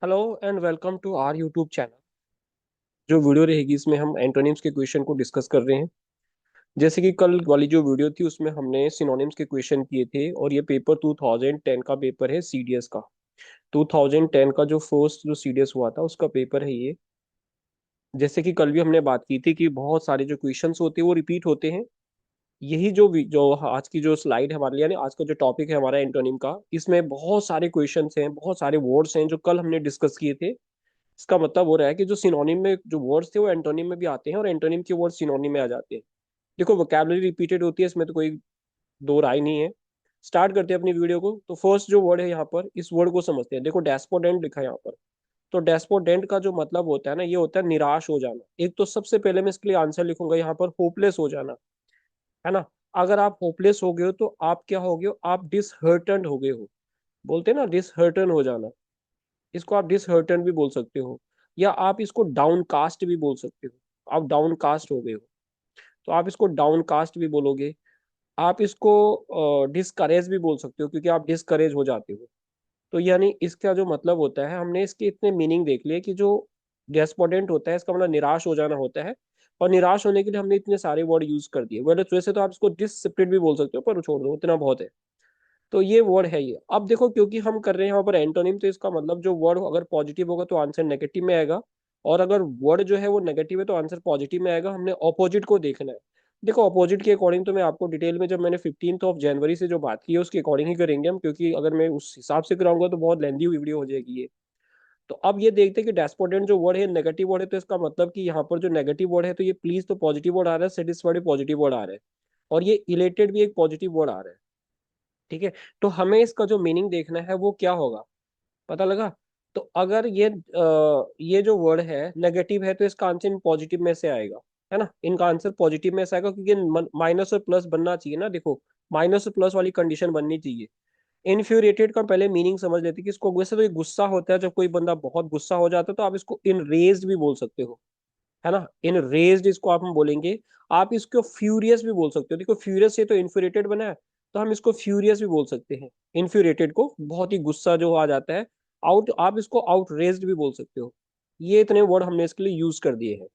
Hello and welcome to our YouTube channel. जो video रहेगी इसमें हम एंटोनिम्स के क्वेश्चन को डिस्कस कर रहे हैं। जैसे कि कल वाली जो वीडियो थी उसमें हमने सिनोनिम्स के क्वेश्चन किए थे और ये पेपर 2010 का पेपर है सीडीएस का। 2010 का जो फर्स्ट जो सीडीएस हुआ था उसका पेपर है ये। जैसे कि कल भी हमने बात की थी कि बहुत सारे जो क्वेश्चंस होते हैं वो रिपीट होते हैं। यही जो आज की जो स्लाइड है हमारे लिए, यानी आज का जो टॉपिक है हमारा एंटोनिम का, इसमें बहुत सारे क्वेश्चंस हैं, बहुत सारे वर्ड्स हैं जो कल हमने डिस्कस किए थे। इसका मतलब हो रहा है कि जो सिनोनिम में जो वर्ड्स थे वो एंटोनिम में भी आते हैं और एंटोनिम के वर्ड सिनोनिम में आ जाते हैं। देखो वोकैबुलरी रिपीटेड होती है, इसमें तो कोई दो राय नहीं है। स्टार्ट करते हैं अपनी वीडियो को। तो फर्स्ट जो वर्ड है यहाँ पर, इस वर्ड को समझते हैं। देखो डेस्पोडेंट लिखा है यहाँ पर। तो डेस्पोडेंट का जो मतलब होता है ना, ये होता है निराश हो जाना। एक तो सबसे पहले मैं इसके लिए आंसर लिखूंगा यहाँ पर, होपलेस हो जाना, है ना। अगर आप होपलेस हो गए हो तो आप क्या हो गए हो, आप डिसहर्टन हो गए हो। बोलते हैं ना डिसहर्टन हो जाना। इसको आप डिसहर्टन भी बोल सकते हो, या आप इसको डाउन कास्ट भी बोल सकते हो। आप डाउन कास्ट हो गए हो तो आप इसको डाउन कास्ट भी बोलोगे। आप इसको डिसकरेज भी बोल सकते हो, क्योंकि आप डिसकरेज हो जाते हो। तो यानी इसका जो मतलब होता है, हमने इसके इतने मीनिंग देख लिए कि जो डेस्पोडेंट होता है इसका मतलब निराश हो जाना होता है। और निराश होने के लिए हमने इतने सारे वर्ड यूज कर दिए। वैसे तो आप इसको डिसप्रिट भी बोल सकते हो, पर छोड़ दो, इतना बहुत है। तो ये वर्ड है ये। अब देखो, क्योंकि हम कर रहे हैं यहाँ पर एंटोनिम, तो इसका मतलब जो वर्ड अगर पॉजिटिव होगा तो आंसर नेगेटिव में आएगा, और अगर वर्ड जो है वो नेगेटिव है तो आंसर पॉजिटिव में आएगा। हमने ऑपोजिट को देखना है। देखो ऑपोजिट के अकॉर्डिंग तो मैं आपको डिटेल में, जब मैंने 15 जनवरी से जो बात की है उसके अकॉर्डिंग ही करेंगे हम, क्योंकि अगर मैं उस हिसाब से कराऊंगा तो बहुत लेंदी वीडियो हो जाएगी ये। तो अब ये देखते हैं कि डेस्पोडेंट जो वर्ड है नेगेटिव वर्ड है, तो इसका मतलब कि यहाँ पर जो नेगेटिव वर्ड है, तो ये प्लीज तो पॉजिटिव वर्ड आ रहा है, सेटिस्फाइड पॉजिटिव वर्ड आ रहा है, और ये इलेटेड भी एक पॉजिटिव वर्ड आ रहा है। ठीक है। तो हमें इसका जो मीनिंग देखना है वो क्या होगा, पता लगा। तो अगर ये जो वर्ड है नेगेटिव है तो इसका आंसर पॉजिटिव में से आएगा, है ना। इनका आंसर पॉजिटिव में से आएगा, क्योंकि माइनस और प्लस बनना चाहिए ना। देखो माइनस और प्लस वाली कंडीशन बननी चाहिए। इन्फ्यूरिएटेड का पहले मीनिंग समझ लेते हैं कि इसको, वैसे तो ये गुस्सा होता है, जब कोई बंदा बहुत गुस्सा हो जाता है तो आप इसको इनरेज्ड भी बोल सकते हो, है ना। इनरेज्ड इसको आप हम बोलेंगे। आप इसको फ्यूरियस भी बोल सकते हो। देखो फ्यूरियस से तो इन्फ्यूरिएटेड बना है, तो हम इसको फ्यूरियस भी बोल सकते हैं। इन्फ्यूरिएटेड को बहुत ही गुस्सा जो आ जाता है, आउट, आप इसको आउटरेज्ड भी बोल सकते हो। ये इतने वर्ड हमने इसके लिए यूज कर दिए हैं।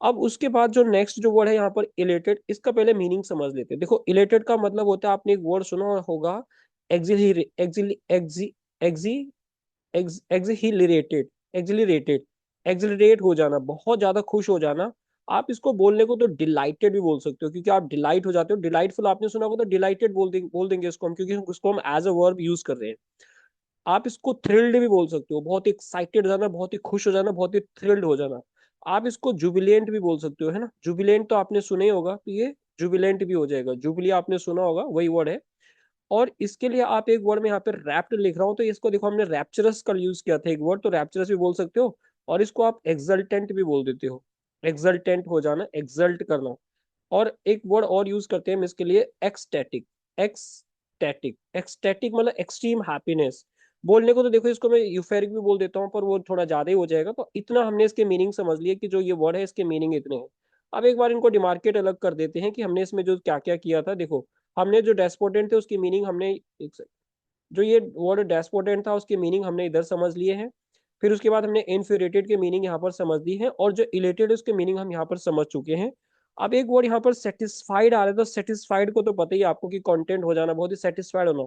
अब उसके बाद जो नेक्स्ट जो वर्ड है यहाँ पर इलेटेड, इसका पहले मीनिंग समझ लेते हैं। देखो इलेटेड का मतलब होता है, आपने एक वर्ड सुना होगा, एक्सिलरी एक्सिली एक्सी एक्सी एक्सिलरेटेड। एक्सिलरेटेड, एक्सिलरेट हो जाना, बहुत ज्यादा खुश हो जाना। आप इसको बोलने को तो डिलाइटेड भी बोल सकते हो, क्योंकि आप डिलाइट हो जाते हो। डिलाइटफुल आपने सुना होगा, तो डिलाइटेड बोल देंगे इसको हम, क्योंकि उसको हम एज अ वर्ब यूज कर रहे हैं। आप इसको थ्रिल्ड भी बोल सकते हो, बहुत एक्साइटेड हो जाना, बहुत ही खुश हो जाना, बहुत ही थ्रिल्ड हो जाना। आप इसको जुबिलेंट भी बोल सकते हो, है ना। जुबिलेंट तो आपने सुना ही होगा, तो ये जुबिलेंट भी हो जाएगा। जुबली आपने सुना होगा, वही वर्ड है। और इसके लिए आप एक वर्ड में यहाँ पे रैप्ट लिख रहा हूँ, तो इसको देखो हमने रैप्चरस का यूज किया था एक वर्ड, तो रैप्चरस भी बोल सकते हो। और इसको आप एक्सल्टेंट भी बोल देते हो। एक्सल्टेंट हो जाना, एक्सल्ट करना। और एक वर्ड और यूज करते हैं हम इसके लिए, एक्सटैटिक। एक्सटैटिक, एक्सटैटिक मतलब एक्सट्रीम हैप्पीनेस। बोलने को तो देखो इसको मैं यूफेरिक भी बोल देता हूँ, पर वो थोड़ा ज्यादा ही हो जाएगा। तो इतना हमने इसके मीनिंग समझ लिए कि जो ये वर्ड है इसके मीनिंग इतने हैं। अब एक बार इनको डिमार्केट अलग कर देते हैं कि हमने इसमें जो क्या क्या किया था। देखो हमने जो डेस्पोडेंट थे उसकी मीनिंग हमने, एक जो ये वर्ड डेस्पोडेंट था उसकी मीनिंग हमने इधर समझ लिए हैं। फिर उसके बाद हमने इन्फ्यूरेटेड की मीनिंग यहाँ पर समझ ली है, और जो इलेटेड है उसके मीनिंग हम यहाँ पर समझ चुके हैं। अब एक वर्ड यहाँ पर सेटिस्फाइड आ रहा है, तो सेटिस्फाइड को तो पता ही है आपको कि कंटेंट हो जाना, बहुत ही सेटिस्फाइड होना।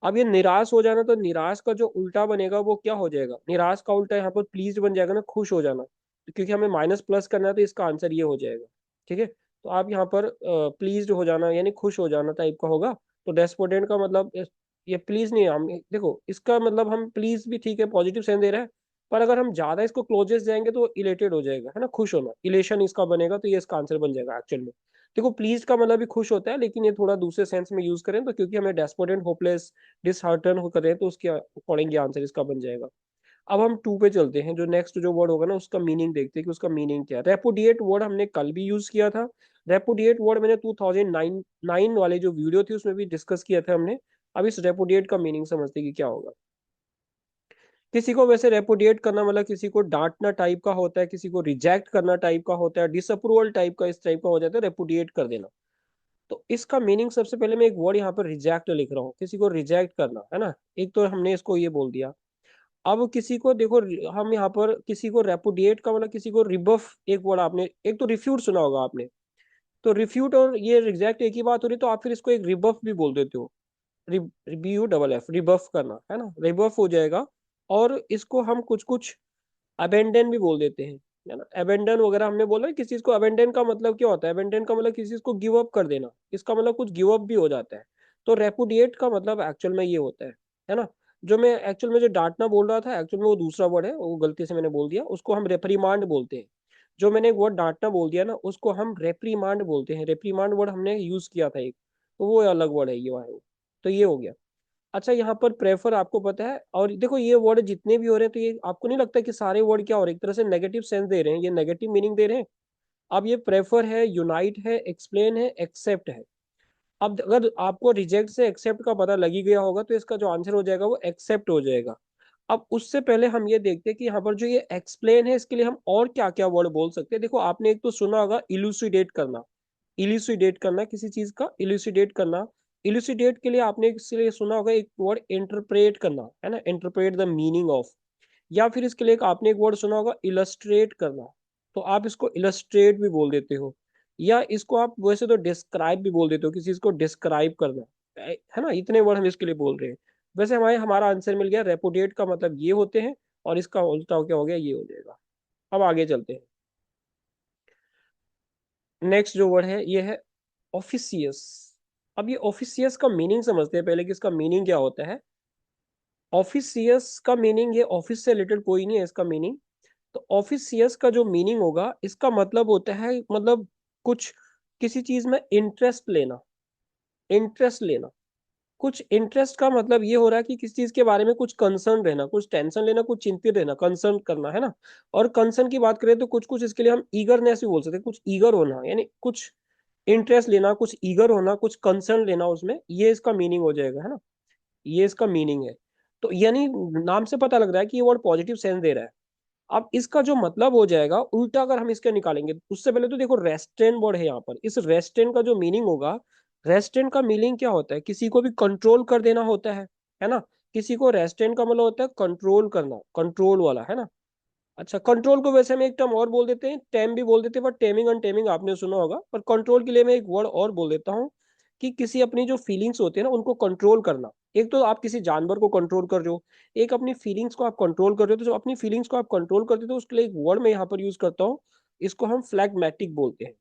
अब ये निराश हो जाना, तो निराश का जो उल्टा बनेगा वो क्या हो जाएगा, निराश का उल्टा यहाँ पर प्लीज बन जाएगा ना, खुश हो जाना। तो क्योंकि हमें माइनस प्लस करना है तो इसका आंसर ये हो जाएगा। ठीक है। तो आप यहाँ पर प्लीज हो जाना यानी खुश हो जाना टाइप का होगा। तो डेस्पोडेंट का मतलब ये प्लीज नहीं है। हम देखो इसका मतलब हम प्लीज भी ठीक है, पॉजिटिव सेंस दे रहा है, पर अगर हम ज्यादा इसको क्लोजेस जाएंगे तो इलेटेड हो जाएगा, है ना, खुश होना, इलेशन इसका बनेगा, तो ये इसका आंसर बन जाएगा एक्चुअल में। देखो प्लीज का मतलब भी खुश होता है, लेकिन ये थोड़ा दूसरे सेंस में यूज करें तो, क्योंकि हमें डेस्पोडेंट होपलेस डिसहार्टन हो करें तो उसके अकॉर्डिंग आंसर इसका बन जाएगा। अब हम टू पे चलते हैं। जो नेक्स्ट जो वर्ड होगा ना उसका मीनिंग देखते हैं कि उसका मीनिंग क्या है। रेपुडिएट वर्ड हमने कल भी यूज किया था। रेपुडिएट वर्ड मैंने 2009 वाले जो वीडियो थी उसमें भी डिस्कस किया था हमने। अब इस रेपुडिएट का मीनिंग समझते हैं कि क्या होगा। किसी को वैसे रेपुडिएट करना मतलब किसी को डांटना टाइप का होता है, किसी को रिजेक्ट करना टाइप का होता है, डिसअप्रूवल टाइप का, इस टाइप का हो जाता है रेपुडिएट कर देना। तो इसका मीनिंग सबसे पहले मैं एक वर्ड यहाँ पर रिजेक्ट लिख रहा हूँ, किसी को रिजेक्ट करना, है ना। एक तो हमने इसको ये बोल दिया। अब किसी को देखो, हम यहाँ पर किसी को रेपुडिएट का मतलब किसी को रिबफ, एक वर्ड आपने, एक तो रिफ्यूट सुना होगा आपने, तो रिफ्यूट और ये एग्जैक्ट एक ही बात हो रही, तो आप फिर इसको एक रिबफ भी बोल देते हो। BUFF, रिबफ करना है ना, रिबफ हो जाएगा। और इसको हम कुछ कुछ अबेंडन भी बोल देते हैं, है ना। अबेंडन वगैरह हमने बोला, किसी चीज को अबेंडन का मतलब क्या होता है, अबेंडन का मतलब किसी चीज को गिव अप कर देना, इसका मतलब कुछ गिव अप भी हो जाता है। तो रेपुडिएट का मतलब एक्चुअल में ये होता है ना। जो मैं एक्चुअल में जो डांटना बोल रहा था, एक्चुअल में वो दूसरा वर्ड है, वो गलती से मैंने बोल दिया, उसको हम रेप्रीमांड बोलते हैं। जो मैंने वर्ड डांटना बोल दिया ना, उसको हम रेप्रीमांड बोलते हैं, रेप्रीमांड वर्ड हमने यूज किया था एक, तो वो अलग वर्ड है ये वाला। तो ये हो गया। अच्छा, यहाँ पर प्रेफर आपको पता है, और देखो ये वर्ड जितने भी हो रहे हैं, तो ये आपको नहीं लगता कि सारे वर्ड क्या हो रहे हैं, एक तरह से नेगेटिव सेंस दे रहे हैं, ये नेगेटिव मीनिंग दे रहे हैं। अब ये प्रेफर है, यूनाइट है, एक्सप्लेन है, एक्सेप्ट है। अब अगर आपको रिजेक्ट से एक्सेप्ट का पता लगी गया होगा, तो इसका जो आंसर हो जाएगा वो एक्सेप्ट हो जाएगा। अब उससे पहले हम ये देखते हैं कि यहाँ पर जो ये एक्सप्लेन है, इसके लिए हम और क्या क्या वर्ड बोल सकते हैं। देखो आपने एक तो सुना होगा इलुसिडेट करना, इल्यूसिडेट करना किसी चीज का, इल्यूसिडेट करना। इल्यूसिडेट के लिए आपने इसलिए सुना होगा एक वर्ड इंटरप्रेट करना, है ना, इंटरप्रेट द मीनिंग ऑफ। या फिर इसके लिए आपने एक वर्ड सुना होगा इलस्ट्रेट करना, तो आप इसको इलस्ट्रेट भी बोल देते हो। या इसको आप वैसे तो डिस्क्राइब भी बोल देते हो, किसी चीज को डिस्क्राइब करना, है ना। इतने वर्ड हम इसके लिए बोल रहे हैं। वैसे हमारा आंसर मिल गया, रेपुडिएट का मतलब ये होते हैं, और इसका उल्टा क्या हो गया, ये हो जाएगा। अब आगे चलते हैं। नेक्स्ट जो वर्ड है ये है ऑफिसियस। अब ये ऑफिसियस का मीनिंग समझते हैं पहले कि इसका मीनिंग क्या होता है। ऑफिसियस का मीनिंग, ये ऑफिस से रिलेटेड कोई नहीं है इसका मीनिंग। तो ऑफिसियस का जो मीनिंग होगा, इसका मतलब होता है, मतलब कुछ किसी चीज में इंटरेस्ट लेना, इंटरेस्ट लेना। कुछ इंटरेस्ट का मतलब ये हो रहा है कि किसी चीज के बारे में कुछ कंसर्न रहना, कुछ टेंशन लेना, कुछ चिंतित रहना, कंसर्न करना, है ना। और कंसर्न की बात करें तो कुछ कुछ इसके लिए हम ईगरनेस भी बोल सकते हैं, कुछ ईगर होना, यानी कुछ इंटरेस्ट लेना, कुछ ईगर होना, कुछ कंसर्न लेना उसमें, ये इसका मीनिंग हो जाएगा, है ना। ये इसका मीनिंग है। तो यानी नाम से पता लग रहा है कि ये वर्ड पॉजिटिव सेंस दे रहा है। अब इसका जो मतलब हो जाएगा उल्टा, अगर हम इसके निकालेंगे, उससे पहले तो देखो रेस्ट्रेन वर्ड है यहाँ पर, इस रेस्ट्रेन का जो मीनिंग होगा, रेस्ट्रेन का मीनिंग क्या होता है, किसी को भी कंट्रोल कर देना होता है ना। किसी को रेस्ट्रेन का मतलब होता है कंट्रोल करना, कंट्रोल वाला, है ना। अच्छा, कंट्रोल को वैसे हम एक टर्म और बोल देते हैं, टेम भी बोल देते हैं, पर टेमिंग अनटेमिंग आपने सुना होगा, पर कंट्रोल के लिए मैं एक वर्ड और बोल देता हूँ, कि किसी अपनी जो फीलिंग्स होती है ना, उनको कंट्रोल करना। एक तो आप किसी जानवर को कंट्रोल कर रहे हो, एक अपनी फीलिंग्स को आप कंट्रोल कर रहे हो, तो जो अपनी फीलिंग्स को आप कंट्रोल करते हो, तो उसके लिए एक वर्ड मैं यहाँ पर यूज करता हूँ, इसको हम फ्लैगमेटिक बोलते हैं।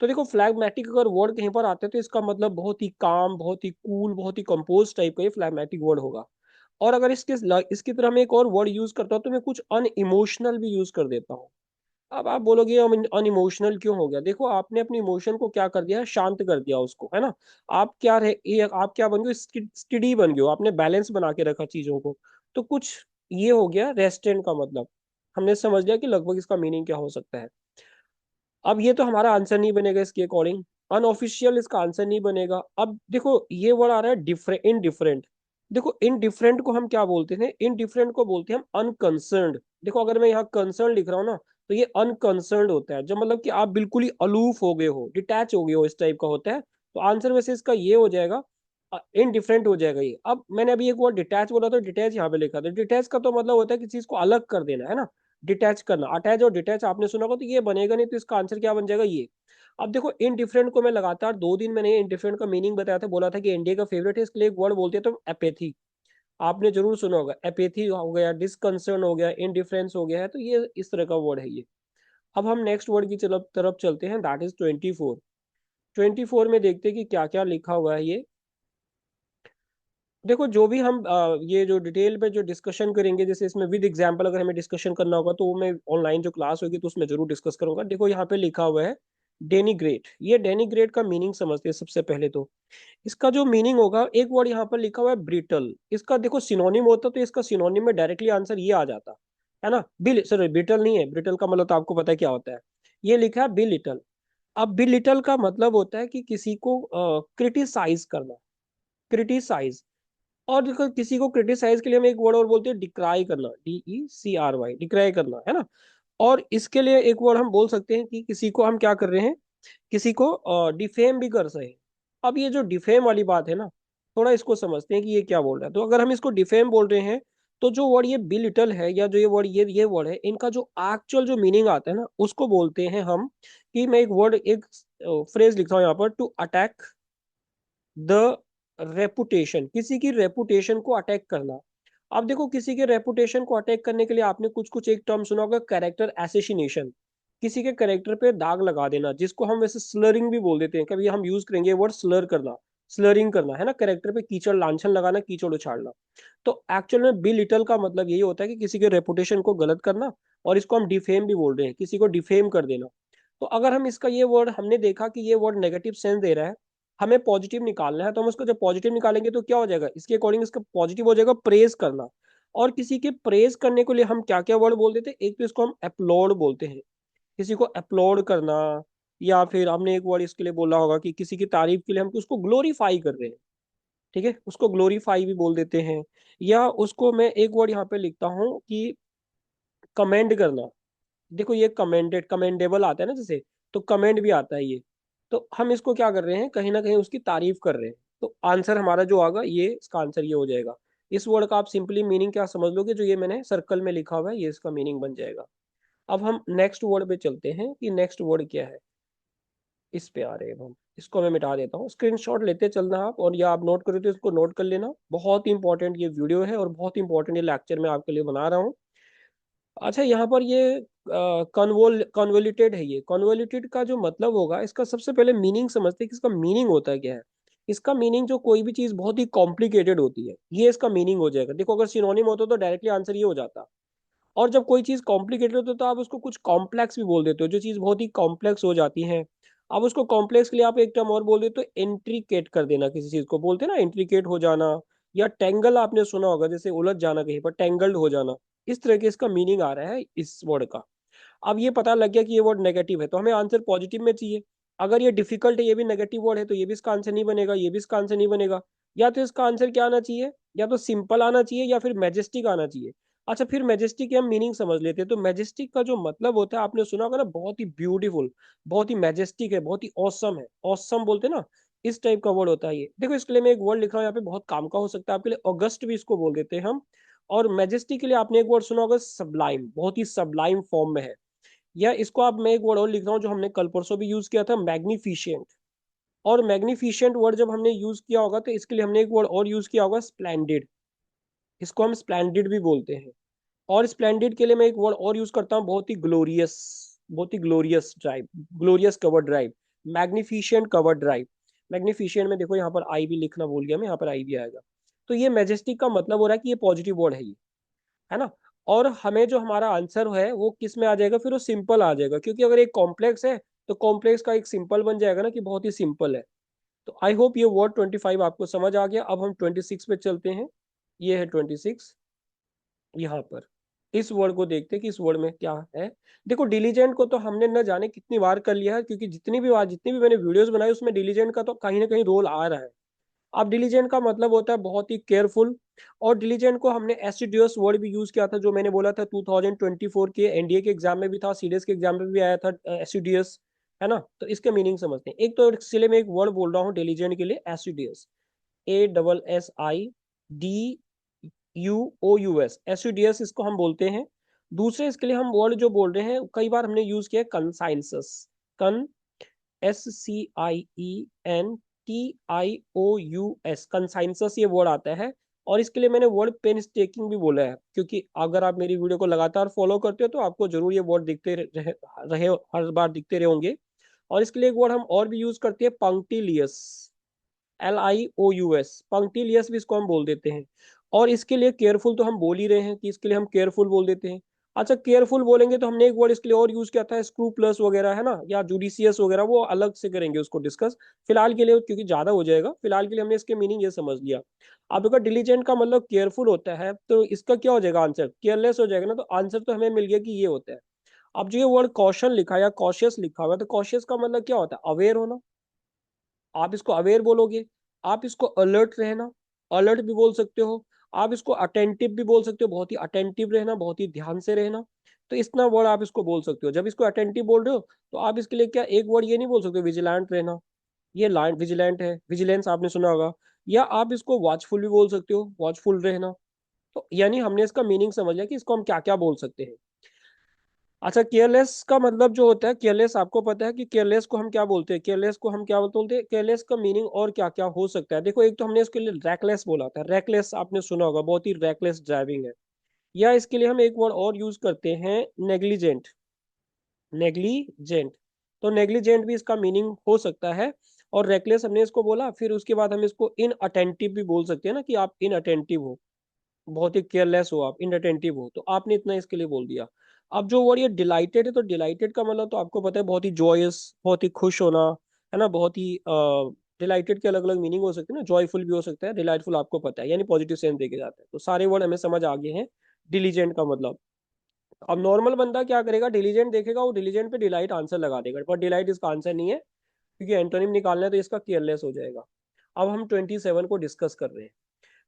तो देखो फ्लैगमेटिक अगर वर्ड कहीं पर आते हैं, तो इसका मतलब बहुत ही काम, बहुत ही कूल, बहुत ही कंपोज टाइप का ये फ्लैगमेटिक वर्ड होगा। और अगर इसकी तरह मैं एक और वर्ड यूज करता हूँ, तो मैं कुछ अनइमोशनल भी यूज कर देता हूँ। अब आप बोलोगे अनइमोशनल क्यों हो गया, देखो आपने अपनी इमोशन को क्या कर दिया, शांत कर दिया उसको, है ना। आप क्या बन गए, स्टडी बन गए हो, आपने बैलेंस बना के रखा चीजों को। तो कुछ ये हो गया रेस्टेंट का मतलब, हमने समझ लिया कि लगभग इसका मीनिंग क्या हो सकता है। अब ये तो हमारा आंसर नहीं बनेगा इसके अकॉर्डिंग, अनऑफिशियल इसका आंसर नहीं बनेगा। अब देखो ये वर्ड आ रहा है डिफरेंट, इनडिफरेंट। देखो इनडिफरेंट को हम क्या बोलते थे, इनडिफरेंट को बोलते हैं हम अनकंसर्न्ड। देखो अगर मैं यहाँ कंसर्न लिख रहा हूँ ना, तो ये अनकंसर्न्ड होता है, जो मतलब कि आप बिल्कुल ही अलूफ हो गए हो, डिटैच हो गए हो, इस टाइप का होता है। तो आंसर वैसे इसका ये हो जाएगा, इनडिफरेंट हो जाएगा ये। अब मैंने अभी एक वर्ड डिटैच बोला, तो डिटैच यहाँ पे लिखा था, डिटैच का तो मतलब होता है किसी चीज को अलग कर देना, है ना। डिटैच करना, अटैच और डिटैच आपने सुना होगा, तो ये बनेगा नहीं, तो इसका आंसर क्या बन जाएगा, ये। अब देखो इनडिफरेंट को मैं लगातार 2 दिन मैंने इनडिफरेंट का मीनिंग बताया था, बोला था कि इंडिया का फेवरेट है, इसके लिए एक वर्ड बोलते हैं तो एपेथी। आपने जरूर सुना होगा, एपेथी हो गया, डिसकंसर्न हो गया, इनडिफरेंस हो गया है, तो ये इस तरह का वर्ड है ये। अब हम नेक्स्ट वर्ड की तरफ चलते हैं, दैट इज 24। 24 में देखते हैं कि क्या क्या लिखा हुआ है ये। देखो जो भी हम ये जो डिटेल पे जो डिस्कशन करेंगे, जैसे इसमें विद एग्जांपल अगर हमें डिस्कशन करना होगा, तो वो मैं ऑनलाइन जो क्लास होगी तो उसमें जरूर डिस्कस करूंगा। देखो यहाँ पे लिखा हुआ है डेनिग्रेट, ये डेनिग्रेट का मीनिंग समझते हैं सबसे पहले तो। इसका जो मीनिंग होगा, एक वर्ड यहाँ पर लिखा हुआ है ब्रिटल, इसका देखो सिनोनिम होता तो इसका सिनोनिम में डायरेक्टली आंसर ये आ जाता, है ना। बिल सॉरी ब्रिटल नहीं है, ब्रिटल का मतलब तो आपको पता है क्या होता है। ये लिखा है बिल लिटल। अब बिल लिटल का मतलब होता है कि किसी को क्रिटिसाइज करना, क्रिटिसाइज। और देखो किसी को क्रिटिसाइज के लिए हम एक वर्ड और बोलते हैं डिक्राई करना, DECRY, डिक्राई करना, है ना। और इसके लिए एक वर्ड हम बोल सकते हैं कि किसी को हम क्या कर रहे हैं, किसी को डिफेम भी कर सके। अब ये जो डिफेम वाली बात है ना, थोड़ा इसको समझते हैं कि ये क्या बोल रहा है। तो अगर हम इसको डिफेम बोल रहे हैं, तो जो वर्ड ये बी लिटल है या जो ये वर्ड ये वर्ड है, इनका जो एक्चुअल जो मीनिंग आता है ना, उसको बोलते हैं हम, कि मैं एक वर्ड एक फ्रेज लिखता हूँ यहाँ पर, टू अटैक द रेपुटेशन, किसी की रेपुटेशन को अटैक करना। अब देखो, किसी के रेपुटेशन को अटैक करने के लिए आपने कुछ कुछ एक टर्म सुना होगा, कैरेक्टर एसेसिनेशन, किसी के कैरेक्टर पे दाग लगा देना, जिसको हम वैसे स्लरिंग भी बोल देते हैं, कभी हम यूज करेंगे वर्ड स्लर करना, स्लरिंग करना है ना, कैरेक्टर पे कीचड़ लांछन लगाना, कीचड़ उछाड़ना। तो एक्चुअल में बी लिटल का मतलब यही होता है कि किसी के रेपुटेशन को गलत करना, और इसको हम डिफेम भी बोल रहे हैं, किसी को डिफेम कर देना। तो अगर हम इसका ये वर्ड, हमने देखा कि ये वर्ड नेगेटिव सेंस दे रहा है, हमें पॉजिटिव निकालना है, तो हम उसको जब पॉजिटिव निकालेंगे तो क्या हो जाएगा, इसके अकॉर्डिंग इसका पॉजिटिव हो जाएगा प्रेज करना। और किसी के प्रेज करने के लिए हम क्या क्या वर्ड बोल देते हैं, एक तो इसको हम अपलोड बोलते हैं, किसी को अपलोड करना। या फिर हमने एक वर्ड इसके लिए बोला होगा कि किसी की तारीफ के लिए हम उसको ग्लोरीफाई कर रहे हैं, ठीक है, उसको ग्लोरीफाई भी बोल देते हैं। या उसको मैं एक वर्ड यहाँ पे लिखता हूँ कि कमेंड करना। देखो ये कमेंडेड, कमेंडेबल आता है ना जैसे, तो कमेंड भी आता है ये। तो हम इसको क्या कर रहे हैं, कहीं ना कहीं उसकी तारीफ कर रहे हैं। तो आंसर हमारा जो आएगा, ये इसका आंसर ये हो जाएगा। इस वर्ड का आप सिंपली मीनिंग क्या समझ लोगे, जो ये मैंने सर्कल में लिखा हुआ है, ये इसका मीनिंग बन जाएगा। अब हम नेक्स्ट वर्ड पे चलते हैं कि नेक्स्ट वर्ड क्या है। इस पे आ रहे हैं हम, इसको मैं मिटा देता हूँ, स्क्रीनशॉट लेते चलना आप, और या आप नोट करो तो इसको नोट कर लेना, बहुत ही इंपॉर्टेंट ये वीडियो है और बहुत ही इंपॉर्टेंट ये लेक्चर मैं आपके लिए बना रहा हूँ। अच्छा, यहाँ पर ये कन्वोल्यूटेड है। ये कन्वोल्यूटेड का जो मतलब होगा, इसका सबसे पहले मीनिंग समझते हैं कि इसका मीनिंग होता क्या है। इसका मीनिंग, जो कोई भी चीज बहुत ही कॉम्प्लिकेटेड होती है, ये इसका मीनिंग हो जाएगा। देखो, अगर सिनोनिम होता तो डायरेक्टली आंसर ये हो जाता। और जब कोई चीज कॉम्प्लिकेटेड होती है तो आप उसको कुछ कॉम्प्लेक्स भी बोल देते हो, जो चीज बहुत ही कॉम्प्लेक्स हो जाती है। अब उसको कॉम्प्लेक्स के लिए आप एक टर्म और बोल देते हो, इंट्रिकेट कर देना, किसी चीज को बोलते हैं ना इंट्रिकेट हो जाना। या टेंगल आपने सुना होगा, जैसे उलझ जाना कहीं पर, टेंगल्ड हो जाना। इस तरह के इसका मीनिंग आ रहा है इस वर्ड का। अब ये पता लग गया कि ये वर्ड नेगेटिव है, तो हमें आंसर पॉजिटिव में चाहिए। अगर ये डिफिकल्ट है, ये भी नेगेटिव वर्ड है, तो ये भी इसका आंसर नहीं बनेगा, ये भी इसका आंसर नहीं बनेगा। या तो इसका आंसर क्या आना चाहिए, या तो सिंपल आना चाहिए या फिर मैजेस्टिक आना चाहिए। अच्छा, फिर मैजेस्टिक के हम मीनिंग समझ लेते हैं। तो मैजेस्टिक का जो मतलब होता है, आपने सुना होगा ना, बहुत ही ब्यूटीफुल, बहुत ही मैजेस्टिक है, बहुत ही ऑसम है, ऑसम बोलते हैं ना, इस टाइप का वर्ड होता है ये। देखो, इसके लिए मैं एक वर्ड लिख रहा हूँ यहाँ पे, बहुत काम का हो सकता है आपके लिए, ऑगस्ट भी इसको बोल देते हैं हम। और मैजेस्टिक के लिए आपने एक वर्ड सुना होगा, सबलाइम, बहुत ही सबलाइम फॉर्म में है। या इसको आप, मैं एक वर्ड और लिख रहा हूँ जो हमने कल परसों भी यूज किया था, मैग्निफिशियंट। और मैग्निफिशियंट वर्ड जब हमने यूज किया होगा, तो इसके लिए हमने एक वर्ड और यूज किया होगा, स्प्लेंडेड। इसको हम स्प्लेंडेड भी बोलते हैं। और स्प्लेंडेड के लिए मैं एक वर्ड और यूज करता हूँ, बहुत ही ग्लोरियस, बहुत ही glorious drive, glorious cover drive, magnificent cover drive. Magnificent में देखो, यहाँ पर आई भी लिखना भूल गया मैं, यहाँ पर आई भी आएगा। तो ये मैजेस्टिक का मतलब हो रहा है कि ये पॉजिटिव वर्ड है ये, है ना। और हमें जो हमारा आंसर है वो किस में आ जाएगा, फिर वो सिंपल आ जाएगा, क्योंकि अगर एक कॉम्प्लेक्स है तो कॉम्प्लेक्स का एक सिंपल बन जाएगा ना, कि बहुत ही सिंपल है। तो आई होप ये वर्ड 25 आपको समझ आ गया। अब हम 26 पे चलते हैं। ये है 26। यहाँ पर इस वर्ड को देखते हैं कि इस वर्ड में क्या है। देखो, डिलीजेंट को तो हमने न जाने कितनी बार कर लिया है, क्योंकि जितनी भी मैंने वीडियोस बनाई, उसमें डिलीजेंट का तो कहीं ना कहीं रोल आ रहा है। अब डिलीजेंट का मतलब होता है बहुत ही केयरफुल। और डिलीजेंट को हमने एसिडियस वर्ड भी यूज किया था, जो मैंने बोला था 2024 के एनडीए के एग्जाम में भी था, सीडीएस के एग्जाम में भी आया था, एसिडियस, है ना। तो इसके मीनिंग समझते हैं। एक तो इसलिए मैं एक वर्ड बोल रहा हूँ डिलीजेंट के लिए, एसिडियस, ASSIDUOUS, एसिडियस इसको हम बोलते हैं। दूसरे इसके लिए हम वर्ड जो बोल रहे हैं, कई बार हमने यूज किया कंसाइंसस, कन, SCIENTIOUS, कंसाइंसस ये वर्ड आता है। और इसके लिए मैंने वर्ड पेन स्टेकिंग भी बोला है, क्योंकि अगर आप मेरी वीडियो को लगातार फॉलो करते हो तो आपको जरूर ये वर्ड दिखते रहे हर बार दिखते रहे होंगे। और इसके लिए एक वर्ड हम और भी यूज करते हैं, पंक्टिलियस, LIOUS, पंक्टिलियस भी इसको हम बोल देते हैं। और इसके लिए केयरफुल तो हम बोल ही रहे हैं कि इसके लिए हम केयरफुल बोल देते हैं। अच्छा, केयरफुल बोलेंगे तो हमने एक वर्ड इसके लिए और यूज किया था, स्क्रू प्लस वगैरह, है ना, या जुडिशियस वगैरह, वो अलग से करेंगे उसको डिस्कस। फिलहाल के लिए, क्योंकि ज्यादा हो जाएगा, फिलहाल के लिए हमने इसके मीनिंग ये समझ लिया। अब अगर डिलीजेंट का मतलब केयरफुल होता है, तो इसका क्या हो जाएगा आंसर, केयरलेस हो जाएगा ना। तो आंसर तो हमें मिल गया कि ये होता है। अब जो ये वर्ड कॉशन लिखा है या कॉशियस लिखा हुआ है, तो कॉशियस का मतलब क्या होता है, अवेयर होना। आप इसको अवेयर बोलोगे। आप इसको अलर्ट रहना, अलर्ट भी बोल सकते हो। आप इसको अटेंटिव भी बोल सकते हो, बहुत ही अटेंटिव रहना, बहुत ही ध्यान से रहना। तो इतना वर्ड आप इसको बोल सकते हो। जब इसको अटेंटिव बोल रहे हो, तो आप इसके लिए क्या एक वर्ड ये नहीं बोल सकते, विजिलेंट रहना। ये लाइन विजिलेंट है, विजिलेंस आपने सुना होगा। या आप इसको वॉचफुल भी बोल सकते हो, वॉचफुल रहना। तो यानी हमने इसका मीनिंग समझ लिया कि इसको हम क्या क्या बोल सकते हैं। अच्छा, केयरलेस का मतलब जो होता है, केयरलेस आपको पता है कि केयरलेस को हम क्या बोलते हैं, केयरलेस को हम क्या बोलते हैं, केयरलेस का मीनिंग और क्या क्या हो सकता है। देखो, एक तो हमने इसके लिए रैकलेस बोला था, रैकलेस आपने सुना होगा, बहुत ही रैकलेस ड्राइविंग है। या इसके लिए हम एक वर्ड और यूज करते हैं, नेग्लिजेंट। नेग्लिजेंट, तो नेग्लिजेंट भी इसका मीनिंग हो सकता है। और रेकलेस हमने इसको बोला, फिर उसके बाद हम इसको इनअटेंटिव भी बोल सकते हैं ना, कि आप इनअटेंटिव हो, बहुत ही केयरलेस हो, आप इनअटेंटिव हो, तो आपने इतना इसके लिए बोल दिया। अब जो वर्ड ये डिलाइटेड है, तो डिलाइटेड का मतलब तो आपको पता है, बहुत ही जॉयस, बहुत ही खुश होना, है ना, बहुत ही डिलाइटेड के अलग अलग मीनिंग हो सकते हैं ना, जॉयफुल भी हो सकता है, डिलाइटफुल आपको पता है, यानी पॉजिटिव सेंस देके जाते हैं। तो सारे वर्ड हमें समझ आ गए हैं डिलीजेंट का मतलब। अब नॉर्मल बंदा क्या करेगा, डिलीजेंट देखेगा, वो डिलीजेंट पे डिलाइट आंसर लगा देगा, पर डिलाइट इसका आंसर नहीं है, क्योंकि एंटोनिम निकालना है, तो इसका केयरलेस हो जाएगा। अब हम 27 को डिस्कस कर रहे हैं।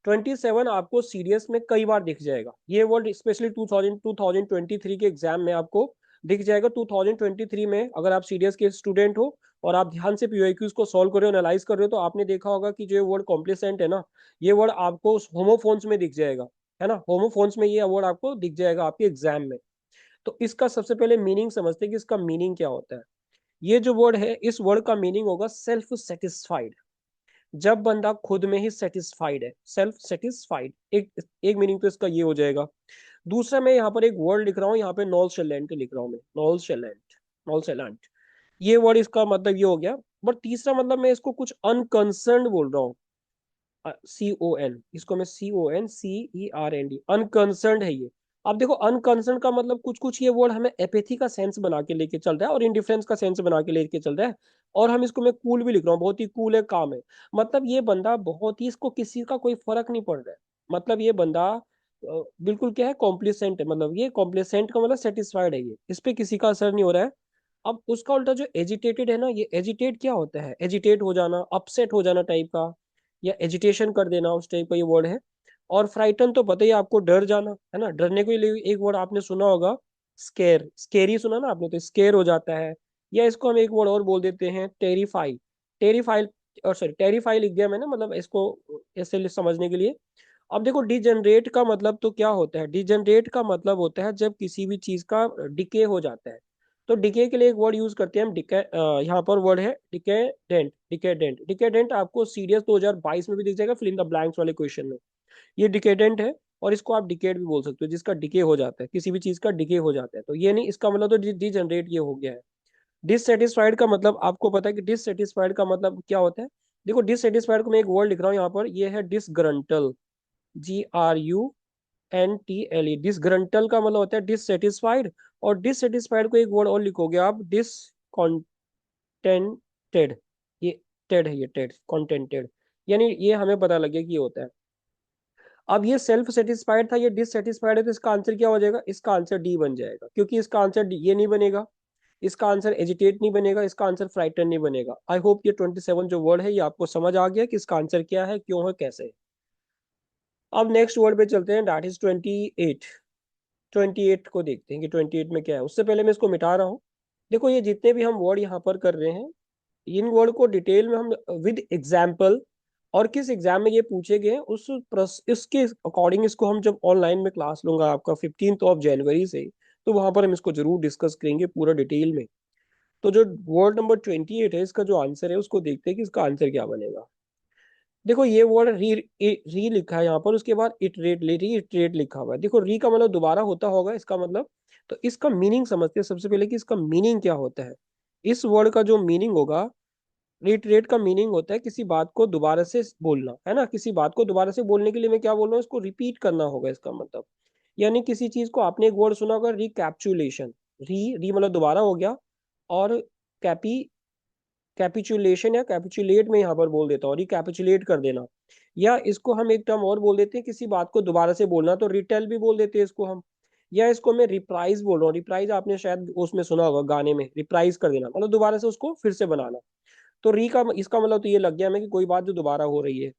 27 आपको सीडीएस में कई बार दिख जाएगा, ये वर्ड स्पेशली 2023 के एग्जाम में आपको दिख जाएगा। 2023 में अगर आप सीडीएस के स्टूडेंट हो और आप ध्यान से पीओक्यूज को सॉल्व कर रहे हो, एनालाइज कर रहे हो, तो आपने देखा होगा कि जो वर्ड कॉम्प्लिसेंट है ना, ये वर्ड आपको होमोफोन्स में दिख जाएगा, है ना, होमोफोन्स में ये वर्ड आपको दिख जाएगा आपके एग्जाम में। तो इसका सबसे पहले मीनिंग समझते हैं कि इसका मीनिंग क्या होता है। ये जो वर्ड है, इस वर्ड का मीनिंग होगा सेल्फ सेटिस्फाइड। जब बंदा खुद में ही सेटिस्फाइड है, सेल्फ सेटिस्फाइड, एक एक मीनिंग तो इसका ये हो जाएगा। दूसरा, मैं यहाँ पर एक वर्ड लिख रहा हूँ, यहाँ पे नॉनशेलेंट लिख रहा हूँ मैं, नॉनशेलेंट, नॉनशेलेंट, ये वर्ड इसका मतलब ये हो गया। बट तीसरा मतलब मैं इसको कुछ अनकंसर्न बोल रहा हूँ, CON, इसको मैं CONCERND, अनकंसर्न है ये। अब देखो, अनकंसर्न का मतलब कुछ कुछ ये वर्ड हमें एपेथी का सेंस बना के लेके चल रहा है, और इंडिफरेंस का सेंस बना के लेके चल रहा है। और हम इसको, मैं कूल भी लिख रहा हूँ, बहुत ही कूल है, काम है। मतलब ये बंदा बहुत ही, इसको किसी का कोई फर्क नहीं पड़ रहा है। मतलब ये बंदा बिल्कुल क्या है, कॉम्प्लिसेंट है, मतलब ये कॉम्प्लिसेंट का मतलब सेटिस्फाइड है, ये इस पे किसी का असर नहीं हो रहा है। अब उसका उल्टा जो एजिटेटेड है ना, ये एजिटेट क्या होता है, एजिटेट हो जाना, अपसेट हो जाना टाइप का, या एजिटेशन कर देना, उस टाइप का ये वर्ड है। और फ्राइटन तो पता ही है आपको, डर जाना, है ना, डरने के लिए एक वर्ड आपने सुना होगा, स्केर, स्केरी सुना ना आपने, तो स्केर हो जाता है। या इसको हम एक वर्ड और बोल देते हैं, टेरिफाई, टेरिफाई, और सॉरी, टेरिफाई लिख दिया मैंने, मतलब इसको ऐसे समझने के लिए। अब देखो, डिजेनरेट का मतलब तो क्या होता है, डिजेनरेट का मतलब होता है जब किसी भी चीज का डिके हो जाता है। तो डिके के लिए एक वर्ड यूज करते हैं हम, डिके, यहाँ पर वर्ड है डिकेडेंट, डिकेडेंट, डिकेडेंट आपको सीरियस 2022 में भी दिख जाएगा, फिल इन द ब्लैंक्स वाले क्वेश्चन में। ये डिकेडेंट है, और इसको आप डिकेड भी बोल सकते हो, जिसका डिके हो जाता है, किसी भी चीज का डिके हो जाता है, तो ये नहीं, इसका मतलब तो डिजेनरेट ये हो गया है। डिससेटिस्फाइड का मतलब आपको पता है कि डिससेटिस्फाइड का मतलब क्या होता है। देखो, डिससेटिस्फाइड को मैं एक वर्ड लिख रहा हूँ यहाँ पर, ये है डिसग्रंटल, GRUNTLE, डिसग्रंटल का मतलब होता है डिससेटिस्फाइड। और डिससेटिस्फाइड को एक वर्ड और लिखोगे आप, डिसकॉन्टेंटेड, ये टेड है, ये टेड, कॉन्टेंटेड, यानी ये हमें पता लगे कि ये होता है। अब ये सेल्फ सेटिस्फाइड था, ये डिससेटिस्फाइड है, तो इसका आंसर क्या हो जाएगा, इसका आंसर डी बन जाएगा, क्योंकि इसका आंसर ये नहीं बनेगा, इसका आंसर एजिटेट नहीं बनेगा, इसका आंसर फ्राइटन नहीं बनेगा। आई होप ये 27 जो वर्ड है, ये आपको समझ आ गया कि इसका आंसर क्या है, क्यों है, कैसे है। अब नेक्स्ट वर्ड पे चलते हैं, दैट इज 28। 28 को देखते हैं कि 28 में क्या है। उससे पहले मैं इसको मिटा रहा हूँ। देखो, ये जितने भी हम वर्ड यहाँ पर कर रहे हैं, इन वर्ड को डिटेल में हम विद एग्जाम्पल, और किस एग्जाम में ये पूछे गए हैं इसके अकॉर्डिंग, इसको हम जब ऑनलाइन में क्लास लूंगा आपका 15 जनवरी से, तो वहां पर हम इसको जरूर डिस्कस करेंगे पूरा डिटेल में। तो जो वर्ड नंबर 28 है, इसका जो आंसर है, उसको देखते हैं कि इसका आंसर क्या बनेगा। देखो, ये वर्ड री लिखा है यहाँ पर, उसके बाद इटरेट, री इटरेट लिखा हुआ है। देखो, री का मतलब दोबारा होता होगा इसका मतलब। तो इसका मीनिंग समझते हैं सबसे पहले कि इसका मीनिंग क्या होता है। इस वर्ड का जो मीनिंग होगा, रिटरेट का मीनिंग होता है किसी बात को दोबारा से बोलना, है ना, किसी बात को दोबारा से बोलने के लिए मैं क्या बोल रहा हूँ, इसको रिपीट करना होगा, इसका मतलब। यानी किसी चीज को आपने एक वर्ड सुना होगा, रिकैप्चुलेशन, री री मतलब दोबारा हो गया, और कैपी, कैपिचुलेशन या कैपिचुलेट में यहाँ पर बोल देता हूँ, रिकैपिचुलेट कर देना। या इसको हम एक टर्म और बोल देते हैं, किसी बात को दोबारा से बोलना, तो रिटेल भी बोल देते हैं इसको हम। या इसको मैं रिप्राइज बोल रहा हूँ, रिप्राइज आपने शायद उसमें सुना होगा, गाने में रिप्राइज कर देना, मतलब दोबारा से उसको फिर से बनाना। तो री का इसका मतलब तो ये लग गया हमें कि कोई बात जो दोबारा हो रही है।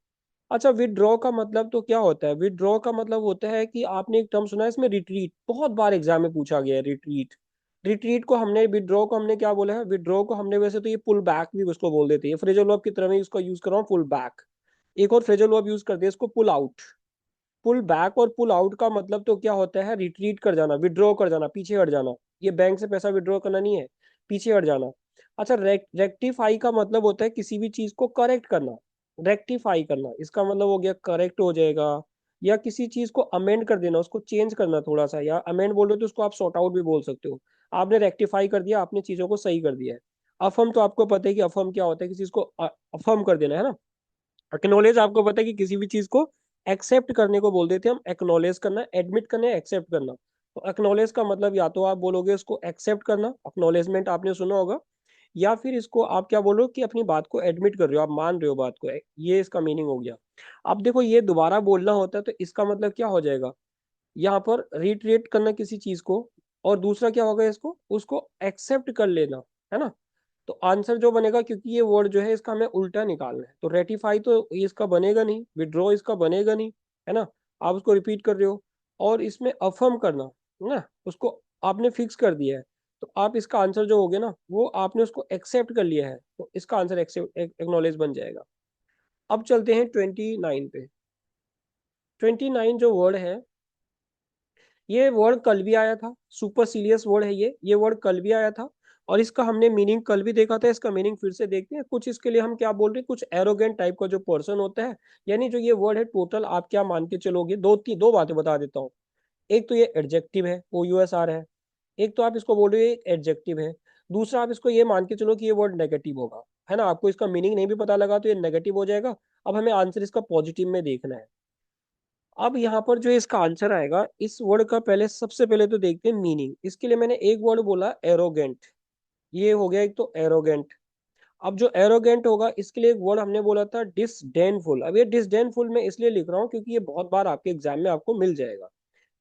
अच्छा, विदड्रॉ का मतलब तो क्या होता है, विदड्रॉ का मतलब होता है कि आपने एक टर्म सुना है इसमें, रिट्रीट, बहुत बार एग्जाम में पूछा गया है, रिट्रीट। रिट्रीट को हमने, विदड्रॉ को हमने क्या बोला है, विदड्रॉ को हमने वैसे तो ये पुल बैक भी उसको बोल देते हैं, फ्रेजल वर्ब की तरह मैं इसका यूज कर रहा हूँ, पुल बैक। एक और फ्रेजल वर्ब यूज करते हैं इसको, पुल आउट। पुल बैक और पुल आउट का मतलब तो क्या होता है, रिट्रीट कर जाना, विड्रॉ कर जाना, पीछे हट जाना। ये बैंक से पैसा विड्रॉ करना नहीं है, पीछे हट जाना। अच्छा, रेक्टिफाई का मतलब होता है किसी भी चीज को करेक्ट करना। रेक्टिफाई करना इसका मतलब हो गया करेक्ट हो जाएगा, या किसी चीज को अमेंड कर देना, उसको चेंज करना थोड़ा सा, या अमेंड बोल रहे हो तो उसको आप सॉर्ट आउट भी बोल सकते हो। आपने रेक्टिफाई कर दिया, आपने चीजों को सही कर दिया है। अफर्म तो आपको पता है कि अफर्म क्या होता है, किसी चीज को अफर्म कर देना है ना। एक्नॉलेज आपको पता है कि किसी भी चीज को एक्सेप्ट करने को बोल देते हैं हम। एक्नॉलेज करना, एडमिट करना, एक्सेप्ट करना। तो एक्नॉलेज का मतलब या तो आप बोलोगे उसको एक्सेप्ट करना, एक्नॉलेजमेंट आपने सुना होगा, या फिर इसको आप क्या बोलो कि अपनी बात को एडमिट कर रहे हो, आप मान रहे हो बात को, ये इसका मीनिंग हो गया। अब देखो ये दोबारा बोलना होता है तो इसका मतलब क्या हो जाएगा, यहाँ पर रिट्रेट करना किसी चीज को, और दूसरा क्या होगा, इसको उसको एक्सेप्ट कर लेना, है ना। तो आंसर जो बनेगा, क्योंकि ये वर्ड जो है इसका हमें उल्टा निकालना है, तो रेटिफाई तो इसका बनेगा नहीं, विड्रॉ इसका बनेगा नहीं, है ना। आप उसको रिपीट कर रहे हो, और इसमें अफर्म करना, है ना, उसको आपने फिक्स कर दिया है। तो आप इसका आंसर जो हो गया ना, वो आपने उसको एक्सेप्ट कर लिया है, तो इसका आंसर एक्सेप्ट एक्नॉलेज बन जाएगा। अब चलते हैं 29 पे। 29 जो वर्ड है, ये वर्ड कल भी आया था, सुपर सीरियस वर्ड है ये वर्ड कल भी आया था, और इसका हमने मीनिंग कल भी देखा था, इसका मीनिंग फिर से देखते हैं। कुछ इसके लिए हम क्या बोल रहे हैं, कुछ एरोगेंट टाइप का जो पर्सन होता है, यानी जो ये वर्ड है टोटल आप क्या मान के चलोगे, दो बातें बता देता हूँ। एक तो ये एडजेक्टिव है, OUSR है। एक तो आप इसको बोल रहे हो एडजेक्टिव है। दूसरा आप इसको ये मान के चलो कि ये वर्ड नेगेटिव होगा, है ना। आपको इसका मीनिंग नहीं भी पता लगा तो ये नेगेटिव हो जाएगा। अब हमें आंसर इसका पॉजिटिव में देखना है। अब यहाँ पर जो इसका आंसर आएगा, इस वर्ड का पहले सबसे पहले तो देखते हैं मीनिंग। इसके लिए मैंने एक वर्ड बोला एरोगेंट, ये हो गया एक तो एरोगेंट। अब जो एरोगेंट होगा इसके लिए एक वर्ड हमने बोला था डिसडेनफुल। अब ये डिसडेनफुल मैं इसलिए लिख रहा हूँ क्योंकि ये बहुत बार आपके एग्जाम में आपको मिल जाएगा,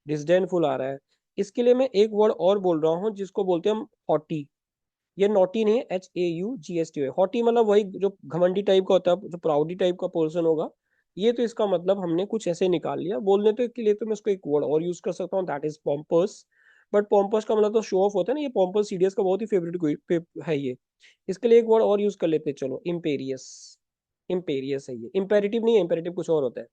डिसडेनफुल आ रहा है। इसके लिए मैं एक वर्ड और बोल रहा हूँ जिसको बोलते हैं हम हॉटी। ये नॉटी नहीं है, HAUGST है। हॉटी मतलब वही जो घमंडी टाइप का होता है, जो प्राउडी टाइप का पर्सन होगा। ये तो इसका मतलब हमने कुछ ऐसे निकाल लिया। बोलने तो के लिए तो मैं इसको एक वर्ड और यूज कर सकता हूँ, that is pompous. But pompous का मतलब तो शो ऑफ होता है ना, ये पॉम्पस सीडीएस का बहुत ही फेवरेट है ये। इसके लिए एक वर्ड और यूज कर लेते हैं, चलो इम्पेरियस। इम्पेरियस है ये, इम्पेरेटिव नहीं है, इम्पेरेटिव कुछ और होता है।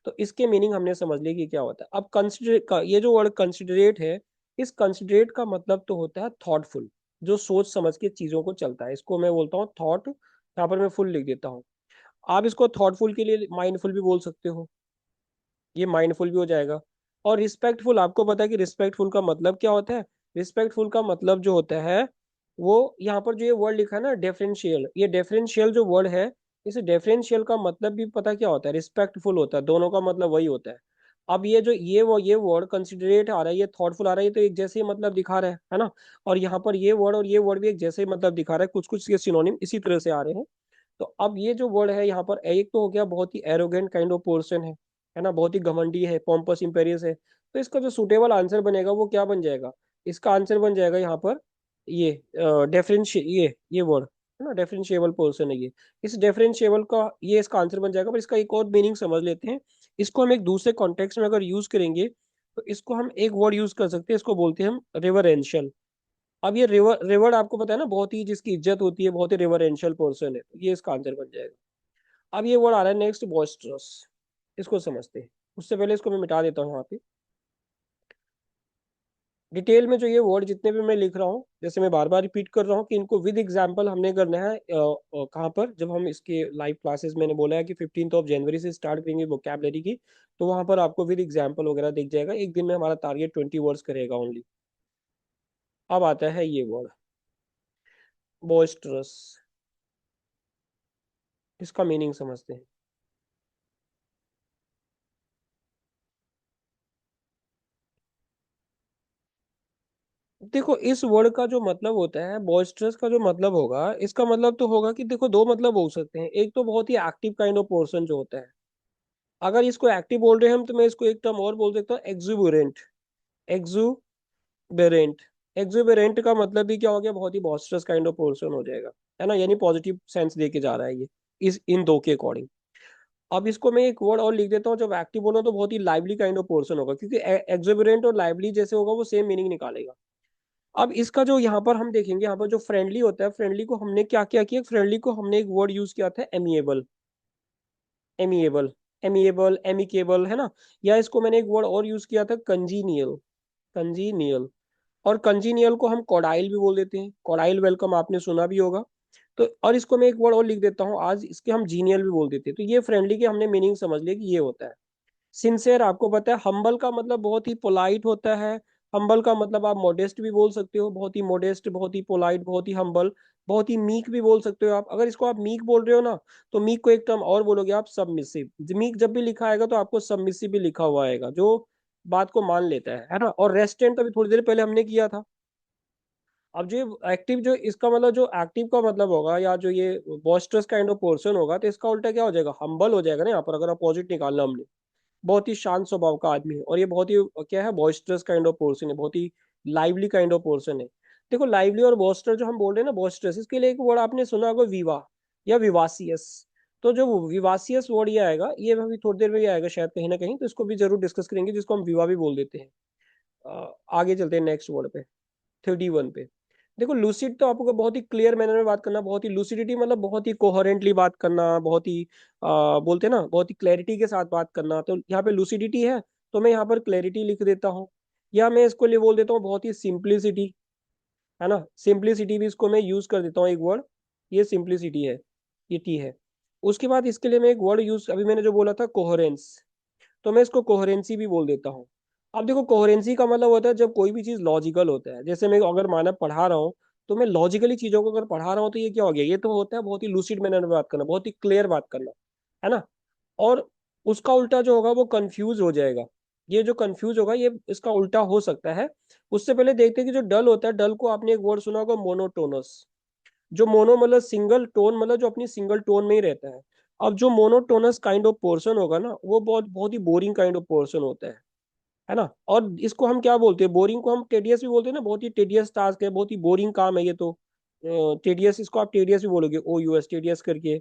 तो इसके मीनिंग हमने समझ लिया कि क्या होता है। अब कंसिडर का ये जो वर्ड कंसिडरेट है, इस कंसिडरेट का मतलब तो होता है थॉटफुल, जो सोच समझ के चीजों को चलता है, इसको मैं बोलता हूँ थॉट। यहाँ पर मैं फुल लिख देता हूँ। आप इसको थॉटफुल के लिए माइंडफुल भी बोल सकते हो, ये माइंडफुल भी हो जाएगा। और रिस्पेक्टफुल, आपको पता है कि रिस्पेक्टफुल का मतलब क्या होता है। रिस्पेक्टफुल का मतलब जो होता है, वो यहाँ पर जो ये वर्ड लिखा है ना डिफरेंशियल, ये डिफरेंशियल जो वर्ड है, इस डिफरेंशियल का मतलब भी पता क्या होता है, रिस्पेक्टफुल होता है, दोनों का मतलब वही होता है। अब ये जो ये वर्ड कंसिडरेट आ रहा है, ये थॉटफुल आ रहा है, ये तो एक जैसे ही मतलब दिखा रहा है ना। और यहाँ पर ये वर्ड और ये वर्ड भी एक जैसे ही मतलब दिखा रहा है, कुछ कुछ ये सिनोनिम इसी तरह से आ रहे हैं। तो अब ये जो वर्ड है यहाँ पर, एक तो हो गया बहुत ही एरोगेंट काइंड ऑफ पर्सन है ना, बहुत ही घमंडी है, पॉम्पस इंपेरियस है। तो इसका जो सुटेबल आंसर बनेगा वो क्या बन जाएगा, इसका आंसर बन जाएगा यहाँ पर ये डेफरेंशिए ये वर्ड है ना, डेफरेंशिएबल पर्सन है ये। इस डेफरेंशिएबल का ये इसका आंसर बन जाएगा। पर इसका एक और मीनिंग समझ लेते हैं। इसको हम एक दूसरे कॉन्टेक्स्ट में अगर यूज करेंगे, तो इसको हम एक वर्ड यूज कर सकते हैं, इसको बोलते हैं हम रिवरेंशियल। अब ये रिवर्ड आपको पता है ना, बहुत ही जिसकी इज्जत होती है, बहुत ही रिवरेंशियल पर्सन है, तो ये इसका आंसर बन जाएगा। अब ये वर्ड आ रहा है नेक्स्ट, बॉइस्टरस। इसको समझते हैं। उससे पहले इसको मैं मिटा देता हूँ यहाँ पे। डिटेल में जो ये वर्ड जितने भी मैं लिख रहा हूँ, जैसे मैं बार बार रिपीट कर रहा हूँ कि इनको विद एग्जाम्पल हमने करना है, कहाँ पर, जब हम इसके लाइव क्लासेस, मैंने बोला है कि 15 जनवरी से स्टार्ट करेंगे वोकैबलरी की, तो वहां पर आपको विद एग्जाम्पल वगैरह दिख जाएगा। एक दिन में हमारा टारगेट 20 वर्ड्स करेगा ओनली। अब आता है ये वर्ड बॉइस्टरस, इसका मीनिंग समझते हैं। देखो इस वर्ड का जो मतलब होता है, बॉइस्टरस का जो मतलब होगा, इसका मतलब तो होगा कि देखो दो मतलब हो सकते हैं। एक तो बहुत ही एक्टिव काइंड ऑफ पर्सन जो होता है, अगर इसको एक्टिव बोल रहे हैं हम, तो मैं इसको एक टर्म और बोल सकता हूँ, एक्जुबरेंट। एक्जुबेरेंट। एक्जुबेरेंट का मतलब भी क्या हो गया, बहुत ही बॉइस्टरस काइंड ऑफ पर्सन हो जाएगा, है ना, यानी पॉजिटिव सेंस दे के जा रहा है ये, इस इन दो के अकॉर्डिंग। अब इसको मैं एक वर्ड और लिख देता हूँ, जब एक्टिव बोलो तो बहुत ही लाइवली काइंड ऑफ पर्सन होगा, क्योंकि एक्जुबरेंट और लाइवली जैसे होगा वो सेम मीनिंग निकालेगा। अब इसका जो यहाँ पर हम देखेंगे, यहाँ पर जो फ्रेंडली होता है, फ्रेंडली को हमने क्या क्या किया, फ्रेंडली को हमने एक वर्ड यूज किया था, एमिएबल। एमिएबल। एमिएबल, एमिकेबल, है ना। या इसको मैंने एक वर्ड और यूज किया था, कंजीनियल, कंजीनियल। और कंजीनियल को हम कॉडाइल भी बोल देते हैं, कॉडाइल वेलकम आपने सुना भी होगा। तो और इसको मैं एक वर्ड और लिख देता हूँ आज, इसके हम जीनियल भी बोल देते हैं। तो ये फ्रेंडली के हमने मीनिंग समझ लिया कि ये होता है। सिंसेयर आपको पता है, हम्बल का मतलब बहुत ही पोलाइट होता है। हम्बल का मतलब आप मॉडेस्ट भी बोल सकते हो, बहुत ही मॉडेस्ट, बहुत ही पोलाइट, बहुत ही हम्बल। बहुत ही मीक भी बोल सकते हो आप। अगर इसको आप मीक बोल रहे हो ना, तो मीक को एक टर्म और बोलोगे आप, सबमिसिव। मीक जब भी लिखा आएगा तो आपको सबमिसिव भी लिखा हुआ आएगा, जो बात को मान लेता है ना। और रेस्टेंट अभी थोड़ी देर पहले हमने किया था। अब जो एक्टिव, जो इसका मतलब, जो एक्टिव का मतलब होगा, या जो ये बॉस्टर्स काइंड ऑफ पर्सन होगा, तो इसका उल्टा क्या हो जाएगा, हम्बल हो जाएगा ना। यहाँ पर अगर अपोजिट निकालना हमने, बहुत ही शांत स्वभाव का आदमी है, और ये बहुत ही क्या है, बॉइस्टरस काइंड ऑफ पर्सन है, बहुत ही लाइवली काइंड ऑफ पर्सन है। देखो, लाइवली और बॉस्टर जो हम बोल रहे हैं ना, बॉस्टरस, इसके लिए एक वर्ड आपने सुना होगा, विवा या विवासियस। तो जो विवासियस वर्ड ये आएगा, ये अभी थोड़ी देर में ही आएगा शायद कहीं ना कहीं, तो इसको भी जरूर डिस्कस करेंगे, जिसको हम विवा भी बोल देते हैं। आगे चलते हैं नेक्स्ट वर्ड पे, 31 पे। देखो, लूसिड तो आपको बहुत ही क्लियर मैनर में बात करना, बहुत ही लूसिडिटी मतलब बहुत ही कोहेरेंटली बात करना, बहुत ही बोलते हैं ना, बहुत ही क्लैरिटी के साथ बात करना। तो यहाँ पे लूसिडिटी है, तो मैं यहाँ पर क्लैरिटी लिख देता हूँ। या मैं इसको लिए बोल देता हूँ बहुत ही सिंप्लिसिटी, है ना। सिंप्लिसिटी भी इसको मैं यूज कर देता हूँ एक वर्ड, ये सिंप्लिसिटी है, ये टी है। उसके बाद इसके लिए मैं एक वर्ड यूज, अभी मैंने जो बोला था कोहेरेंस, तो मैं इसको कोहेरेंसी भी बोल देता हूँ। अब देखो, कोहेरेंसी का मतलब होता है जब कोई भी चीज लॉजिकल होता है। जैसे मैं अगर मानव पढ़ा रहा हूँ, तो मैं लॉजिकली चीजों को अगर पढ़ा रहा हूँ, तो ये क्या हो गया, ये तो होता है बहुत ही लूसिड मैनर में बात करना, बहुत ही क्लियर बात करना, है ना। और उसका उल्टा जो होगा वो कंफ्यूज हो जाएगा। ये जो कंफ्यूज होगा, ये इसका उल्टा हो सकता है। उससे पहले देखते हैं कि जो डल होता है, डल को आपने एक वर्ड सुना होगा, मोनोटोनस। जो मोनो मतलब सिंगल, टोन मतलब जो अपनी सिंगल टोन में ही रहता है। अब जो मोनोटोनस काइंड ऑफ पर्सन होगा ना, वो बहुत बहुत ही बोरिंग काइंड ऑफ पर्सन होता है ना। और इसको हम क्या बोलते हैं, बोरिंग को हम टेडियस भी बोलते हैं ना, बहुत ही टेडियस टास्क है, बहुत ही बोरिंग काम है ये तो। टेडियस, इसको आप टेडियस भी बोलोगे, ओ यू एस, टेडियस करके।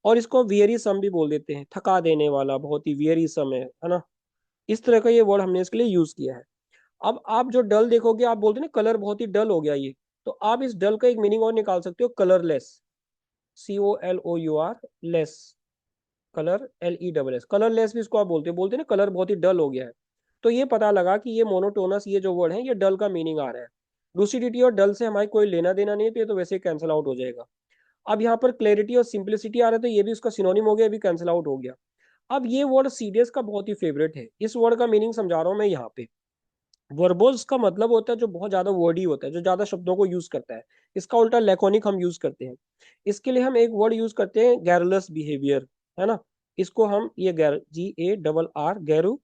और इसको वियरी सम भी बोल देते हैं, थका देने वाला, बहुत ही वियरी सम है ना। इस तरह का ये वर्ड हमने इसके लिए यूज किया है। अब आप जो डल देखोगे, आप बोलते हैं ना कलर बहुत ही डल हो गया ये, तो आप इस डल का एक मीनिंग और निकाल सकते हो, colourless. COLOUR, less, colour LESS, colourless भी इसको आप बोलते हैं ना, कलर बहुत ही डल हो गया है। तो ये पता लगा कि ये मोनोटोनस, ये जो वर्ड है, ये डल का मीनिंग आ रहा है। लूसिडिटी और डल से हमारी कोई लेना देना नहीं है, तो ये तो वैसे ही कैंसिल आउट हो जाएगा। अब यहाँ पर क्लैरिटी और सिंप्लिसिटी आ रहा है, तो ये भी उसका सिनोनिम हो गया, अभी कैंसिल आउट हो गया। अब ये वर्ड सीडीएस का बहुत ही फेवरेट है, इस वर्ड का मीनिंग समझा रहा हूँ मैं यहाँ पे। वर्बोज का मतलब होता है जो बहुत ज्यादा वर्डी होता है, जो ज्यादा शब्दों को यूज करता है। इसका उल्टा लैकोनिक हम यूज करते हैं। इसके लिए हम एक वर्ड यूज करते हैं, गैरुलस बिहेवियर, है ना। इसको हम, ये गैर, GARR, गैरू,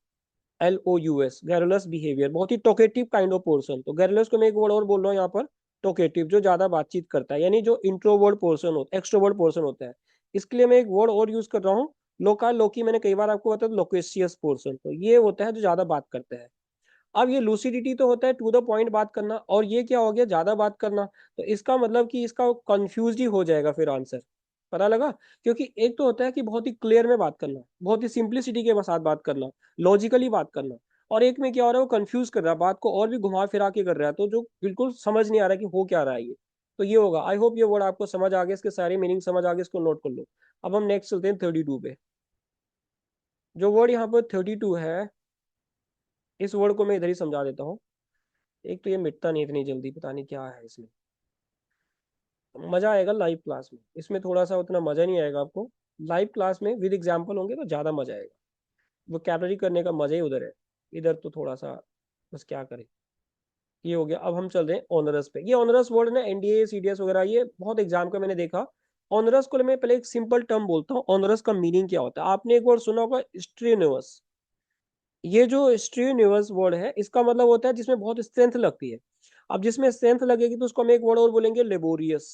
LOUS, गैरुलस बिहेवियर, बहुत ही टोकेटिव काइंड ऑफ पर्सन। तो गैरुलस को मैं एक वर्ड और बोल रहा हूँ यहाँ पर, टोकेटिव, जो ज्यादा बातचीत करता है, यानी जो इंट्रोवर्ड पर्सन होता है, एक्सट्रोवर्ड पर्सन होता है। इसके लिए मैं एक वर्ड और यूज कर रहा हूँ, लोका लोकी, मैंने कई बार आपको बताया, लोकेशियस पर्सन। तो ये होता है जो ज्यादा बात करता है। अब ये लूसिडिटी तो होता है टू द पॉइंट बात करना, और ये क्या हो गया, ज्यादा बात करना। तो इसका मतलब कि इसका कंफ्यूज ही हो जाएगा फिर आंसर, पता लगा। क्योंकि एक तो होता है कि बहुत ही क्लियर में बात करना, बहुत ही सिंप्लिसिटी के साथ बात करना, लॉजिकली बात करना। और एक में क्या हो रहा है, वो कंफ्यूज कर रहा है बात को, और भी घुमा फिरा के कर रहा है, तो जो बिल्कुल समझ नहीं आ रहा कि हो क्या रहा है ये। तो ये होगा। आई होप ये वर्ड आपको समझ आ गया, इसके सारे मीनिंग समझ आ गए, इसको नोट कर लो। अब हम नेक्स्ट चलते हैं 32 पे। जो वर्ड यहाँ पर 32 है, इस वर्ड को मैं इधर ही समझा देता हूँ। एक तो ये मिटता नहीं इतनी जल्दी, पता नहीं क्या है इसमें। मजा आएगा लाइव क्लास में, इसमें थोड़ा सा उतना मजा नहीं आएगा आपको। लाइव क्लास में विद एग्जाम्पल होंगे तो ज्यादा मजा आएगा। वो कैपलरी करने का मजा ही उधर है, इधर तो थोड़ा सा बस क्या करें। ये हो गया। अब हम चल रहे हैं ऑनरस पे। ये ऑनरस वर्ड ना, एनडीए सीडीएस वगैरह, ये बहुत एग्जाम का मैंने देखा। ऑनरस को मैं पहले एक सिंपल टर्म बोलता हूँ, ऑनरस का मीनिंग क्या होता है। आपने एक वर्ड सुना होगा, स्ट्रीनुअस। ये जो स्ट्रीन्यूअस वर्ड है, इसका मतलब होता है जिसमें बहुत स्ट्रेंथ लगती है। अब जिसमें स्ट्रेंथ लगेगी, तो उसको हम एक वर्ड और बोलेंगे, लेबोरियस।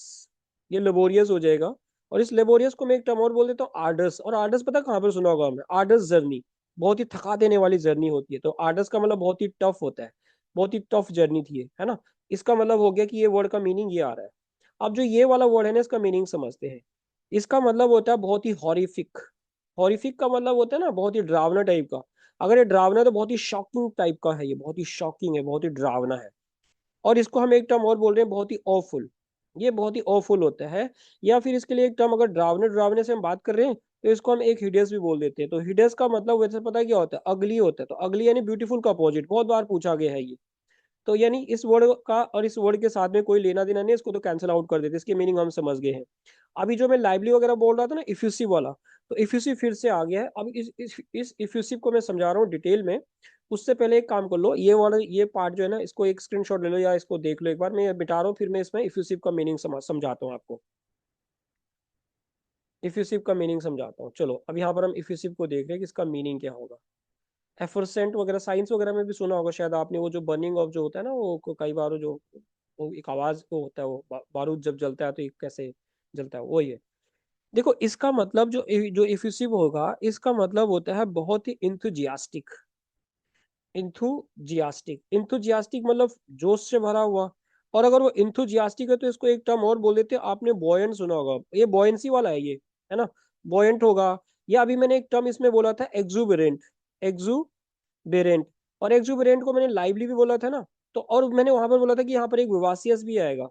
ये लेबोरियस हो जाएगा। और इस लेबोरियस को मैं एक टर्म और बोल देता हूँ, आर्डस। और आर्डस पता कहाँ पर सुना होगा हमें, आर्डस जर्नी। बहुत ही थका देने वाली जर्नी होती है, तो आर्डस का मतलब बहुत ही टफ होता है, बहुत ही टफ जर्नी थी ये, है ना। इसका मतलब हो गया कि ये वर्ड का मीनिंग ये आ रहा है। अब जो ये वाला वर्ड है ना, इसका मीनिंग समझते हैं। इसका मतलब होता है बहुत ही हॉरिफिक। हॉरिफिक का मतलब होता है ना, बहुत ही डरावना टाइप का। अगर ये डरावना है, तो बहुत ही शॉकिंग टाइप का है, ये बहुत ही शॉकिंग है, बहुत ही डरावना है। और इसको हम एक टर्म और बोल रहे हैं, बहुत ही ऑफुल। ये बहुत ही ऑफुल होता है। या फिर इसके लिए एक टर्म, अगर डरावने डरावने से हम बात कर रहे हैं, तो इसको हम एक हिडियस भी बोल देते हैं। तो हिडियस का मतलब वैसे पता है क्या होता है, अगली होता है। तो अगली यानी ब्यूटीफुल का अपोजिट, बहुत बार पूछा गया है ये। तो यानी इस वर्ड का और इस वर्ड के साथ में कोई लेना देना नहीं, इसको तो कैंसिल आउट कर देते, इसकी मीनिंग हम समझ गए हैं। अभी जो मैं लाइवली वगैरह बोल रहा था ना, इफ्यूसिव वाला, तो इफ्यूसिव फिर से आ गया है। अब इस इफ्यूसिव को मैं समझा रहा हूँ डिटेल में। उससे पहले एक काम कर लो, ये वाला ये पार्ट जो है ना, इसको एक स्क्रीनशॉट ले लो या इसको देख लो एक बार, मैं मिटा रहा हूँ, फिर मैं इसमें इफ्यूसिव का मीनिंग समझाता हूँ आपको। इफ्यूसिव का मीनिंग समझाता हूँ, चलो। अब यहाँ पर हम इफ्यूसिव को देख रहे हैं कि इसका मीनिंग क्या होगा। एफरसेंट वगैरह साइंस वगैरह में भी सुना होगा शायद आपने, वो जो बर्निंग ऑफ जो होता है ना, वो कई बार जो वो एक आवाज वो होता है, वो बारूद जब जलता है तो एक कैसे जलता है, वो ही है। देखो इसका मतलब जो इफ्यूसिव होगा, इसका मतलब होता है बहुत ही इंथुजियास्टिक। इंथुजियास्टिक, इंथुजियास्टिक मतलब जोश से भरा हुआ। और अगर वो इंथुजियास्टिक है तो इसको एक टर्म और बोल देते हैं, आपने बॉयंट सुना होगा, ये बॉयंसी वाला है ये, है ना, बॉयंट होगा। या अभी मैंने एक टर्म इसमें बोला था, एक्सुबेरेंट। एक्सुबेरेंट, और एक्सुबेरेंट को मैंने लाइवली भी बोला था ना। तो और मैंने वहां पर बोला था कि यहाँ पर एक विवासियस भी आएगा,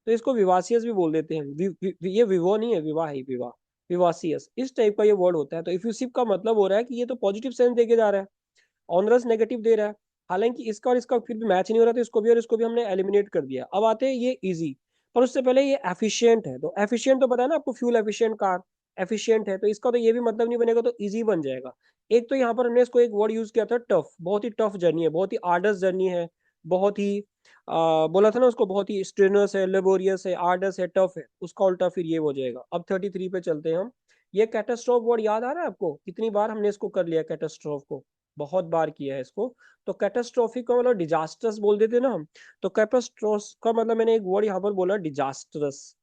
तो इसको विवासियस भी बोल देते हैं। ये विवो नहीं है, विवाह है, विवाह, विवासियस, इस टाइप का ये वर्ड होता है। तो इफ्यूसिव का मतलब हो रहा है कि ये तो पॉजिटिव सेंस देके जा रहा है, ऑनरस नेगेटिव दे रहा है। हालांकि इसका और इसका फिर भी मैच नहीं हो रहा, तो इसको भी और इसको भी हमने एलिमिनेट कर दिया। अब आते हैं ये इजी, पर उससे पहले ये एफिशिएंट है। तो एफिशिएंट तो पता है ना आपको, फ्यूल एफिशिएंट कार, एफिशिएंट है, तो इसका तो ये भी मतलब नहीं बनेगा, तो इजी बन जाएगा। एक तो यहाँ पर हमने इसको एक वर्ड यूज किया था, टफ, बहुत ही टफ जर्नी है, बहुत ही आर्डस जर्नी है, बहुत ही बोला था ना उसको, बहुत ही स्ट्रेनस है, लेबोरियस है, आर्डस है, टफ है, उसका उल्टा फिर ये हो जाएगा। अब 33 पे चलते हैं हम। ये कैटास्ट्रोफ वर्ड याद आ रहा है आपको, कितनी बार हमने इसको कर लिया कैटास्ट्रोफ को, बहुत बार किया है इसको। तो कैटास्ट्रोफिक का मतलब डिजास्टर्स बोल देते हैं ना हम। तो कैटास्ट्रोफ का मतलब मैंने एक वर्ड यहाँ पर बोला, डिजास्टरस,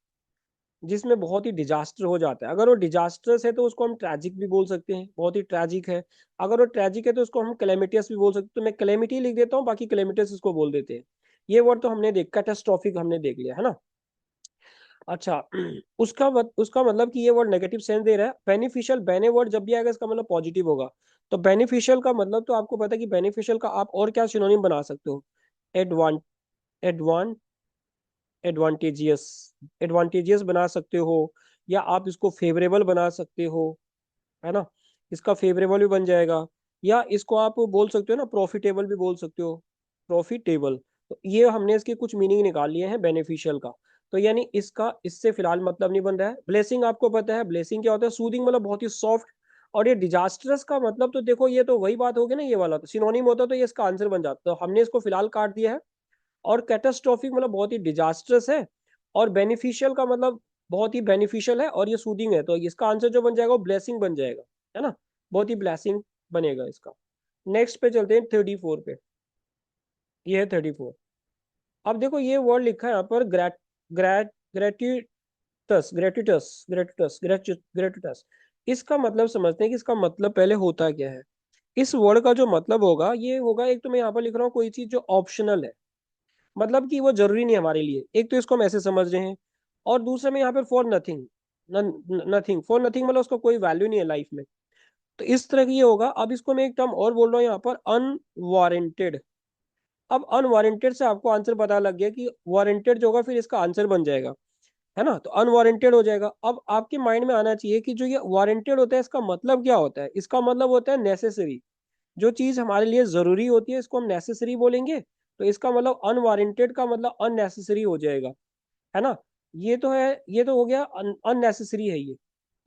जिसमें बहुत ही डिजास्टर हो जाता है। अगर वो डिजास्टर्स है तो उसको हम ट्रैजिक भी बोल सकते हैं, बहुत ही ट्रैजिक है। अगर वो ट्रैजिक है तो उसको हम कैलेमिटियस भी बोल सकते हैं, तो मैं कैलेमिटी लिख देता हूँ, बाकी कैलेमिटियस इसको बोल देते हैं। ये वर्ड तो हमने देख, कैटास्ट्रोफिक हमने देख लिया है ना। अच्छा उसका मतलब कि ये वर्ड नेगेटिव सेंस दे रहा है। बेनिफिशियल, बेने वर्ड जब भी आएगा इसका मतलब पॉजिटिव होगा। तो बेनिफिशियल का मतलब तो आपको पता है कि बेनिफिशियल का आप और क्या सिनोनिम बना सकते हो, एडवान एडवान एडवांटेजियस, एडवांटेजियस बना सकते हो, या आप इसको फेवरेबल बना सकते हो, है ना, इसका फेवरेबल भी बन जाएगा। या इसको आप बोल सकते हो ना, प्रॉफिटेबल भी बोल सकते हो, प्रॉफिटेबल। तो ये हमने इसके कुछ मीनिंग निकाल लिए हैं बेनिफिशियल का। तो यानी इसका इससे फिलहाल मतलब नहीं बन रहा है। ब्लेसिंग आपको पता है, ब्लेसिंग क्या होता है, सूदिंग मतलब बहुत ही सॉफ्ट। और ये डिजास्टरस का मतलब तो देखो, ये तो वही बात होगी ना, ये वाला तो सिनोनिम होता तो ये इसका आंसर बन जाता, तो हमने इसको फिलहाल काट दिया है। और कैटास्ट्रोफिक मतलब बहुत ही डिजास्टरस है, और बेनिफिशियल का मतलब बहुत ही बेनिफिशियल है, और ये सूदिंग है, तो इसका आंसर जो बन जाएगा वो ब्लेसिंग बन जाएगा, है ना, बहुत ही ब्लेसिंग बनेगा इसका। नेक्स्ट पे चलते हैं 34 पे। ये है 34। अब देखो ये वर्ड लिखा है यहाँ पर, ग्रेट ग्रेट ग्रेट्यूटस, ग्रेट्यूटस। इसका मतलब समझते हैं कि इसका मतलब पहले होता क्या है। इस वर्ड का जो मतलब होगा, ये होगा, एक तो मैं यहाँ पर लिख रहा हूँ कोई चीज जो ऑप्शनल है, मतलब कि वो जरूरी नहीं है हमारे लिए, एक तो इसको हम ऐसे समझ रहे हैं। और दूसरे में यहाँ पर for nothing, nothing, for nothing मतलब उसका कोई वैल्यू नहीं है लाइफ में। तो इस तरह की ये होगा। अब इसको मैं एक टर्म और बोल रहा हूँ यहाँ पर, अनवारंटेड। अब अनवारंटेड से आपको आंसर पता लग गया कि वारंटेड जो होगा फिर इसका आंसर बन जाएगा, है ना, तो अनवारंटेड हो जाएगा। अब आपके माइंड में आना चाहिए कि जो ये वारंटेड होता है इसका मतलब क्या होता है। इसका मतलब होता है नेसेसरी, जो चीज हमारे लिए जरूरी होती है इसको हम नेसेसरी बोलेंगे। तो इसका मतलब अनवारंटेड का मतलब अननेसेसरी हो जाएगा, है ना। ये तो है, ये तो हो गया अननेसेसरी है ये।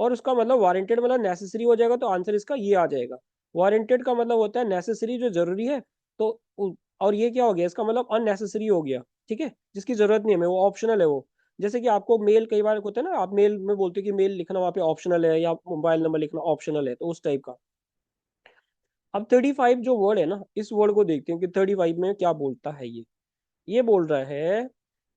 और उसका मतलब वारंटेड मतलब नेसेसरी हो जाएगा, तो आंसर इसका ये आ जाएगा। वारंटेड का मतलब होता है नेसेसरी, जो जरूरी है। तो और ये क्या हो गया, इसका मतलब अननेसेसरी हो गया, ठीक है, जिसकी जरूरत नहीं है, वो ऑप्शनल है वो। जैसे कि आपको मेल कई बार होता है ना, आप मेल में बोलते हो कि मेल लिखना वहाँ पे ऑप्शनल है, या मोबाइल नंबर लिखना ऑप्शनल है, तो उस टाइप का। अब 35 जो वर्ड है ना, इस वर्ड को देखते हैं कि 35 में क्या बोलता है ये बोल रहा है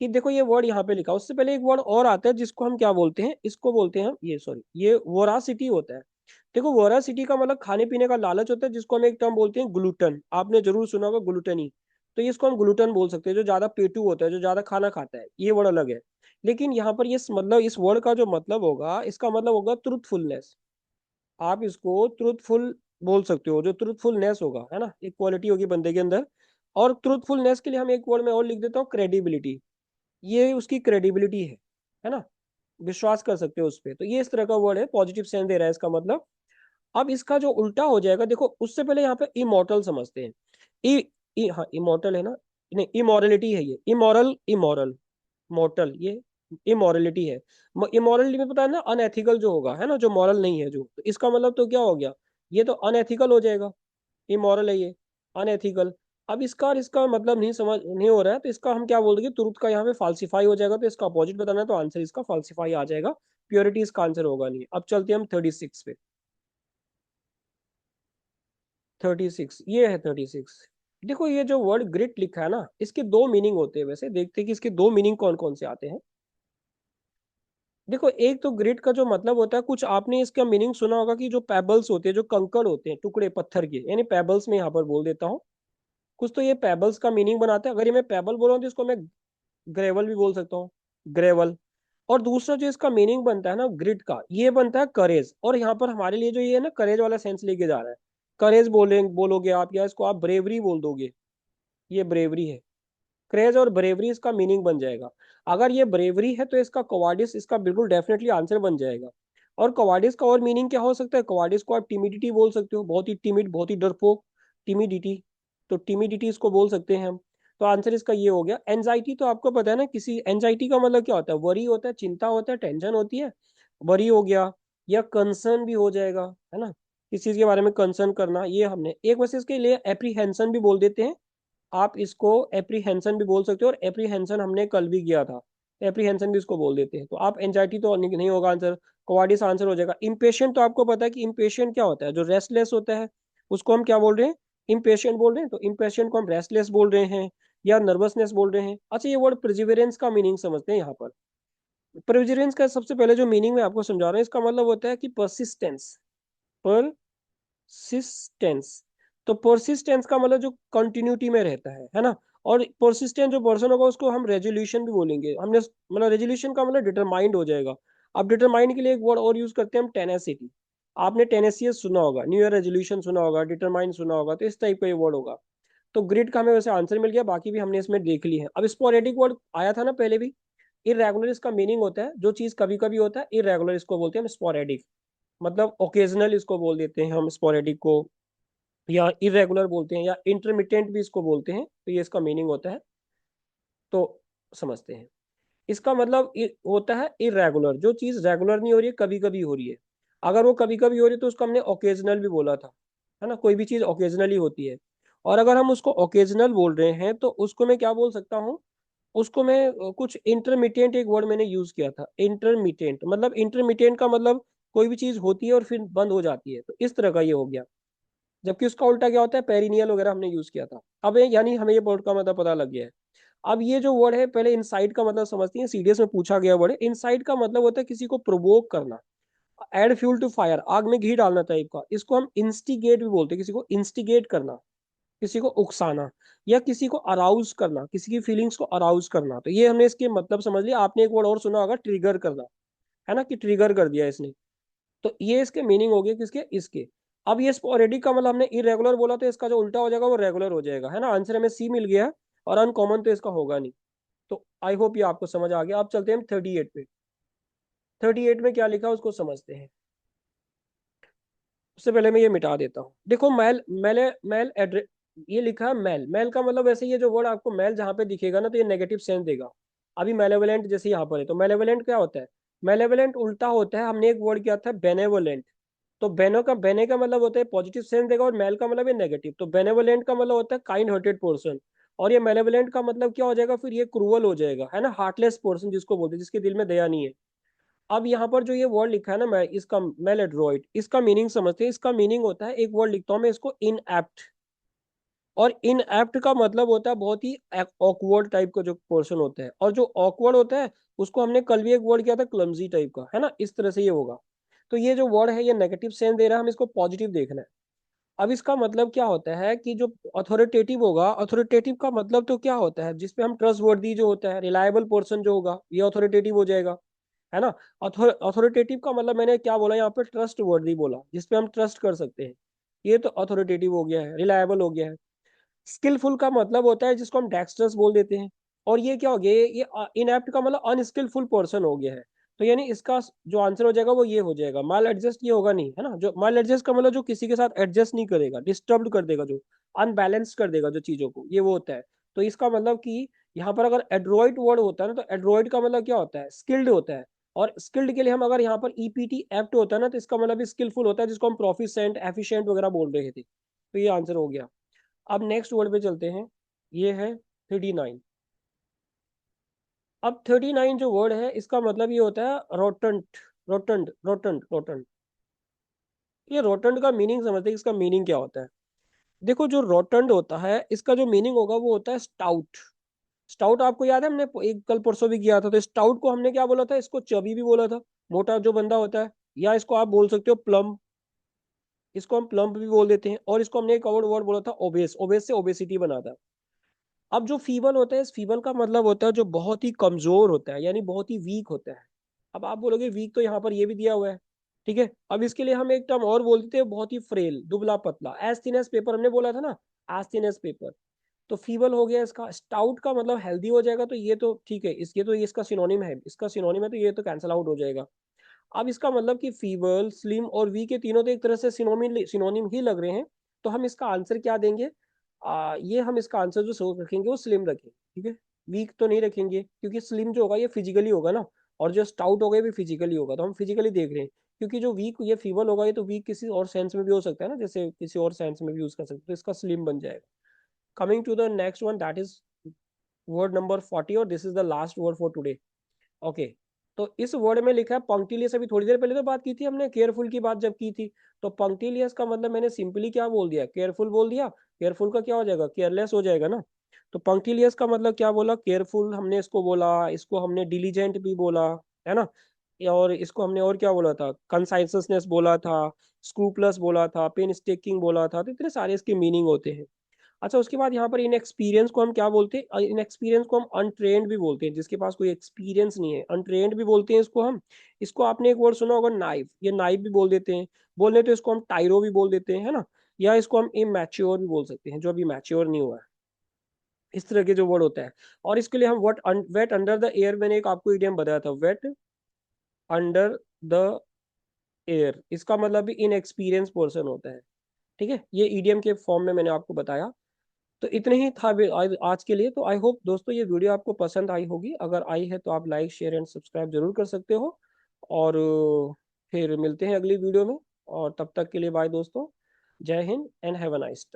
कि देखो ये वर्ड यहाँ पे लिखा, उससे पहले एक वर्ड और आता है जिसको हम क्या बोलते हैं, इसको बोलते हैं हम, ये सॉरी, ये वोरासिटी होता है। देखो वोरासिटी का मतलब खाने पीने का लालच होता है, जिसको हम एक टर्म बोलते हैं ग्लूटन, आपने जरूर सुना होगा ग्लूटनी। तो इसको हम ग्लूटन बोल सकते हैं, जो ज्यादा पेटू होता है, जो ज्यादा खाना खाता है, ये वर्ड अलग है। लेकिन यहाँ पर ये मतलब इस वर्ड का जो मतलब होगा, इसका मतलब होगा ट्रूथफुलनेस। आप इसको ट्रूथफुल बोल सकते हो, जो ट्रूथफुलनेस होगा, है ना, एक क्वालिटी होगी बंदे के अंदर। और ट्रूथफुलनेस के लिए हम एक वर्ड में और लिख देता हूँ, क्रेडिबिलिटी। ये उसकी क्रेडिबिलिटी है ना। विश्वास कर सकते हो उस पर। तो ये इस तरह का वर्ड है, पॉजिटिव सेंस दे रहा है इसका मतलब। अब इसका जो उल्टा हो जाएगा, देखो उससे पहले यहाँ पे इमोर्टल समझते हैं। हाँ इमोर्टल है ना, नहीं इमोरलिटी है ये, इमोरल इमोरल, मोर्टल ये इमोरलिटी है। इमोरलिटी में पता है ना, अनएथिकल जो होगा है ना, जो मॉरल नहीं है जो, तो इसका मतलब तो क्या हो गया, ये तो अनएथिकल हो जाएगा। इमोरल है ये, अनएथिकल। अब इसका और इसका मतलब नहीं समझ नहीं हो रहा है, तो इसका हम क्या बोल देंगे, ट्रुथ का यहाँ पे फाल्सिफाई हो जाएगा, तो इसका अपोजिट बताना है, तो आंसर इसका फाल्सिफाई आ जाएगा। प्योरिटी इसका आंसर होगा नहीं। अब चलते हैं हम 36 पे। 36 ये है 36। देखो ये जो वर्ड ग्रिट लिखा है ना, इसके दो मीनिंग होते हैं, वैसे देखते हैं कि इसके दो मीनिंग कौन कौन से आते हैं। देखो एक तो ग्रिट का जो मतलब होता है, कुछ आपने इसका मीनिंग सुना होगा कि जो पेबल्स होते हैं, जो कंकड़ होते हैं, टुकड़े पत्थर के, यानी पेबल्स में यहाँ पर बोल देता हूँ। कुछ तो ये पेबल्स का मीनिंग बनाता है। अगर ये मैं पेबल बोल रहा हूँ तो इसको मैं ग्रेवल भी बोल सकता हूँ, ग्रेवल। और दूसरा जो इसका मीनिंग बनता है ना ग्रिट का, ये बनता है करेज। और यहाँ पर हमारे लिए जो ये है ना, करेज वाला सेंस लेके जा रहा है। करेज बोलोगे आप, या इसको आप ब्रेवरी बोल दोगे, ये ब्रेवरी है। क्रेज और ब्रेवरी इसका मीनिंग बन जाएगा। अगर ये ब्रेवरी है तो इसका कवाडिस इसका बिल्कुल डेफिनेटली आंसर बन जाएगा। और कवाडिस का और मीनिंग क्या हो सकता है, कवाडिस को आप टिमिडिटी बोल सकते हो, बहुत ही टिमिड, बहुत ही डरपोक, टिमिडिटी। तो टिमिडिटी इसको बोल सकते हैं हम। तो आंसर इसका ये हो गया। एंजाइटी तो आपको पता है ना, किसी एंजाइटी का मतलब क्या होता है, वरी होता है, चिंता होता है, टेंशन होती है, वरी हो गया। या कंसर्न भी हो जाएगा, है ना, किसी चीज के बारे में कंसर्न करना, ये हमने एक वैसे इसके लिए एप्रीहेंशन भी बोल देते हैं। आप इसको एप्रीहेंशन भी बोल सकते हो, और एप्रीहेंशन हमने कल भी किया था, एप्रीहेंशन भी इसको बोल देते हैं। तो आप एंजाइटी तो नहीं होगा आंसर, कोवाडिस आंसर हो जाएगा। इम्पेशेंट तो आपको पता है कि इम्पेशेंट क्या होता है, जो रेस्टलेस होता है उसको हम क्या बोल रहे हैं, इम्पेशेंट बोल रहे हैं। तो इम्पेशेंट को हम रेस्टलेस बोल रहे हैं, या नर्वसनेस बोल रहे हैं। अच्छा ये वर्ड प्रिजिवेरेंस का मीनिंग समझते हैं यहाँ पर। प्रिजिवेरेंस का सबसे पहले जो मीनिंग मैं आपको समझा रहा हूँ, इसका मतलब होता है कि परसिस्टेंस, परसिस्टेंस। तो परसिस्टेंस का मतलब जो कंटिन्यूटी में रहता है ना। और परसिस्टेंट जो पर्सन होगा उसको हम रेजोल्यूशन भी बोलेंगे, हमने मतलब रेजोल्यूशन का मतलब डिटरमाइंड हो जाएगा। अब डिटरमाइंड के लिए एक वर्ड और यूज करते हैं हम, टेनेसिटी। आपने टेनेसियस सुना होगा, न्यू ईयर रेजोल्यूशन सुना होगा, डिटरमाइंड सुना होगा, तो इस टाइप का ये वर्ड होगा। तो ग्रिड का हमें वैसे आंसर मिल गया, बाकी भी हमने इसमें देख ली है। अब स्पोरेडिक वर्ड आया था ना पहले भी। इरेगुलर इसका मीनिंग होता है जो चीज कभी कभी होता है, इरेगुलर इसको बोलते हैं हम स्पोरेडिक। मतलब ओकेजनल इसको बोल देते हैं हम स्पोरेडिक को, या इरेगुलर बोलते हैं, या इंटरमिटेंट भी इसको बोलते हैं। तो ये इसका मीनिंग होता है। तो समझते हैं। इसका मतलब होता है इरेगुलर, जो चीज रेगुलर नहीं हो रही है, कभी कभी हो रही है। अगर वो कभी कभी हो रही है तो उसको हमने ओकेजनल भी बोला था, है ना, कोई भी चीज ओकेजनली होती है। और अगर हम उसको ओकेजनल बोल रहे हैं तो उसको मैं क्या बोल सकता हूँ, उसको मैं कुछ इंटरमीडिएट, एक वर्ड मैंने यूज किया था, इंटरमीडिएट। मतलब इंटरमीडिएट का मतलब कोई भी चीज होती है और फिर बंद हो जाती है, तो इस तरह का ये हो गया। जबकि उसका उल्टा क्या होता है, पेरिनियल वगैरह हमने यूज किया था। अब यानी हमें ये वर्ड का मतलब पता लग गया है। अब ये जो वर्ड है, पहले इनसाइट का मतलब समझते हैं, सीडीएस में पूछा गया वर्ड है। इनसाइट का मतलब होता है किसी को प्रोवोक करना, एड फ्यूल टू फायर, आग में घी डालना टाइप का। इसको हम इंस्टिगेट भी बोलते हैं, किसी को इंस्टिगेट करना, किसी को उकसाना, या किसी को अराउज करना, किसी की फीलिंग्स को अराउज करना। तो ये हमने इसके मतलब समझ लिया। आपने एक वर्ड और सुना होगा, ट्रिगर करना, है ना, कि ट्रिगर कर दिया इसने। तो ये इसके मीनिंग हो गए किसके, इसके। अब ये स्पोरेडिक का मतलब हमने इरेगुलर बोला, तो इसका जो उल्टा हो जाएगा वो रेगुलर हो जाएगा, है ना। आंसर हमें सी मिल गया है, और अनकॉमन तो इसका होगा नहीं। तो आई होप ये आपको समझ आ गया। अब चलते हैं 38 पे। 38 में क्या लिखा है उसको समझते हैं। उससे पहले मैं ये मिटा देता हूँ। देखो मेल, मेल एड्रेस, ये लिखा है मेल। मेल का मतलब वैसे ये जो वर्ड आपको मेल जहाँ पे दिखेगा ना, तो ये नेगेटिव सेंस देगा। अभी मेलेवलेंट जैसे यहाँ पर है, तो मेलेवलेंट क्या होता है, मेलेवलेंट उल्टा होता है। हमने एक वर्ड किया था बेनेवोलेंट। तो बेने का मतलब होता है पॉजिटिव सेंस देगा, और मेल का मतलब है नेगेटिव। तो बेनेवोलेंट का मतलब होता है काइंड हार्टेड पर्सन। और ये मेलेवलेंट का मतलब क्या हो जाएगा, फिर ये क्रूअल हो जाएगा, है ना, हार्टलेस पर्सन जिसको बोलते हैं, जिसके दिल में दया नहीं है। अब यहाँ पर जो ये वर्ड लिखा है ना, मैं इसका मेलेड्रॉइड, इसका मीनिंग समझते हैं। इसका मीनिंग होता है, एक वर्ड लिखता हूँ मैं इसको, इनएप्ट। और इनएप्ट का मतलब होता है बहुत ही ऑकवर्ड टाइप का जो पर्सन होता है। और जो ऑकवर्ड होता है उसको हमने कल भी एक वर्ड किया था, क्लमजी टाइप का, है ना, इस तरह से ये होगा। तो ये जो वर्ड है ये नेगेटिव सेंस दे रहा है, हम इसको पॉजिटिव देखना है। अब इसका मतलब क्या होता है कि जो अथॉरिटेटिव होगा, अथॉरिटेटिव का मतलब तो क्या होता है, जिसपे हम ट्रस्ट वर्दी जो होता है, रिलायबल पर्सन जो होगा, ये अथॉरिटेटिव हो जाएगा, है ना। अथॉरिटेटिव का मतलब मैंने क्या बोला यहाँ पे, ट्रस्ट वर्दी बोला, जिसपे हम ट्रस्ट कर सकते हैं। ये तो अथॉरिटेटिव हो गया है, रिलायबल हो गया है। स्किलफुल का मतलब होता है जिसको हम डेक्स्टर्स बोल देते हैं। और ये क्या हो गया, ये इनएप्ट का मतलब अनस्किलफुल पर्सन हो गया है। तो यानी इसका जो आंसर हो जाएगा वो ये हो जाएगा। माल एडजस्ट ये होगा नहीं, है ना। जो माल एडजस्ट का मतलब जो किसी के साथ एडजस्ट नहीं करेगा, डिस्टर्ब कर देगा, जो अनबैलेंस कर देगा जो चीजों को, ये वो होता है। तो इसका मतलब कि यहाँ पर अगर एड्रॉइड वर्ड होता है ना, तो एड्रॉइड का मतलब क्या होता है, स्किल्ड होता है। और स्किल्ड के लिए हम अगर यहाँ पर ईपीटी एप्ट होता है ना, तो इसका मतलब स्किलफुल होता है, जिसको हम प्रोफिशिएंट एफिशिएंट वगैरह बोल रहे थे। तो ये आंसर हो गया। अब नेक्स्ट वर्ड पे चलते हैं। ये है 39। अब 39 जो वर्ड है, इसका मतलब ये होता है रोटंट। रोटंड रोटंड रोटंड। ये रोटंड का मीनिंग समझते हैं, इसका मीनिंग क्या होता है। देखो, जो रोटंड होता है इसका जो मीनिंग होगा वो होता है स्टाउट। स्टाउट आपको याद है, हमने एक कल परसों भी किया था। तो स्टाउट को हमने क्या बोला था, इसको चबी भी बोला था, मोटा जो बंदा होता है। या इसको आप बोल सकते हो प्लम, इसको हम प्लम्प भी बोल देते हैं। और इसको हमने एक और वर्ड बोला था ओबेस, ओबेस से ओबेसिटी बना था। अब जो फीबल होता है, इस फीबल का मतलब होता है जो बहुत ही कमजोर होता है, यानी बहुत ही वीक होता है। अब आप बोलोगे वीक, तो यहाँ पर ये भी दिया हुआ है, ठीक है। अब इसके लिए हम एक टर्म और बोल देते हैं, बहुत ही फ्रेल, दुबला पतला, एज थिन एज पेपर हमने बोला था ना, एज थिन एज पेपर। तो फीबल हो गया इसका। स्टाउट का मतलब हेल्दी हो जाएगा, तो ये तो ठीक है, इसके तो ये इसका सिनोनिम है, इसका सिनोनिम है, तो ये तो कैंसिल आउट हो जाएगा। अब इसका मतलब कि फीबल, स्लिम और वीक के तीनों तो एक तरह से सिनोनिम सिनोनिम ही लग रहे हैं। तो हम इसका आंसर क्या देंगे, ये हम इसका आंसर जो सोच रखेंगे वो स्लिम रखेंगे, ठीक है। वीक तो नहीं रखेंगे, क्योंकि स्लिम जो होगा ये फिजिकली होगा ना, और जो स्टाउट होगा ये भी फिजिकली होगा, तो हम फिजिकली देख रहे हैं। क्योंकि जो वीक, ये फीबल होगा, ये तो वीक किसी और सेंस में भी हो सकता है ना, जैसे किसी और सेंस में भी यूज कर सकते हैं, तो इसका स्लिम बन जाएगा। Coming to the next one, that is word number 40, और this is the last word for today. Okay. तो इस वर्ड में लिखा है पंक्टिलियस। अभी थोड़ी देर पहले तो बात की थी हमने केयरफुल की बात जब की थी। तो पंक्टिलियस का मतलब मैंने सिंपली क्या बोल दिया, केयरफुल बोल दिया। केयरफुल का क्या हो जाएगा, केयरलेस हो जाएगा ना। तो पंक्टिलियस का मतलब क्या बोला, केयरफुल हमने इसको बोला, इसको हमने डिलीजेंट भी बोला, है ना। और इसको हमने और क्या बोला था, कंसाइसनेस बोला था, स्क्रूपलस बोला था, पेन स्टेकिंग बोला था। तो इतने सारे इसके मीनिंग होते हैं। अच्छा, उसके बाद यहाँ पर इनएक्सपीरियंस को हम क्या बोलते हैं, इनएक्सपीरियंस को हम अनट्रेंड भी बोलते हैं, जिसके पास कोई एक्सपीरियंस नहीं है, अनट्रेंड भी बोलते हैं इसको हम। इसको आपने एक वर्ड सुना होगा नाइफ, ये नाइफ भी बोल देते हैं। बोलने तो इसको हम टायरो भी बोल देते हैं, है ना। या इसको हम इमैच्योर भी बोल सकते हैं, जो अभी मैच्योर नहीं हुआ है। इस तरह के जो वर्ड होता है। और इसके लिए हम what wet under the air, मैंने एक आपको इडियम बताया था, वेट अंडर द एयर, इसका मतलब भी इनएक्सपीरियंस पर्सन होता है, ठीक है। ये ईडियम के फॉर्म में मैंने आपको बताया। तो इतने ही था आज आज के लिए। तो आई होप दोस्तों ये वीडियो आपको पसंद आई होगी। अगर आई है तो आप लाइक शेयर एंड सब्सक्राइब जरूर कर सकते हो। और फिर मिलते हैं अगली वीडियो में। और तब तक के लिए बाय दोस्तों। जय Hind and have a nice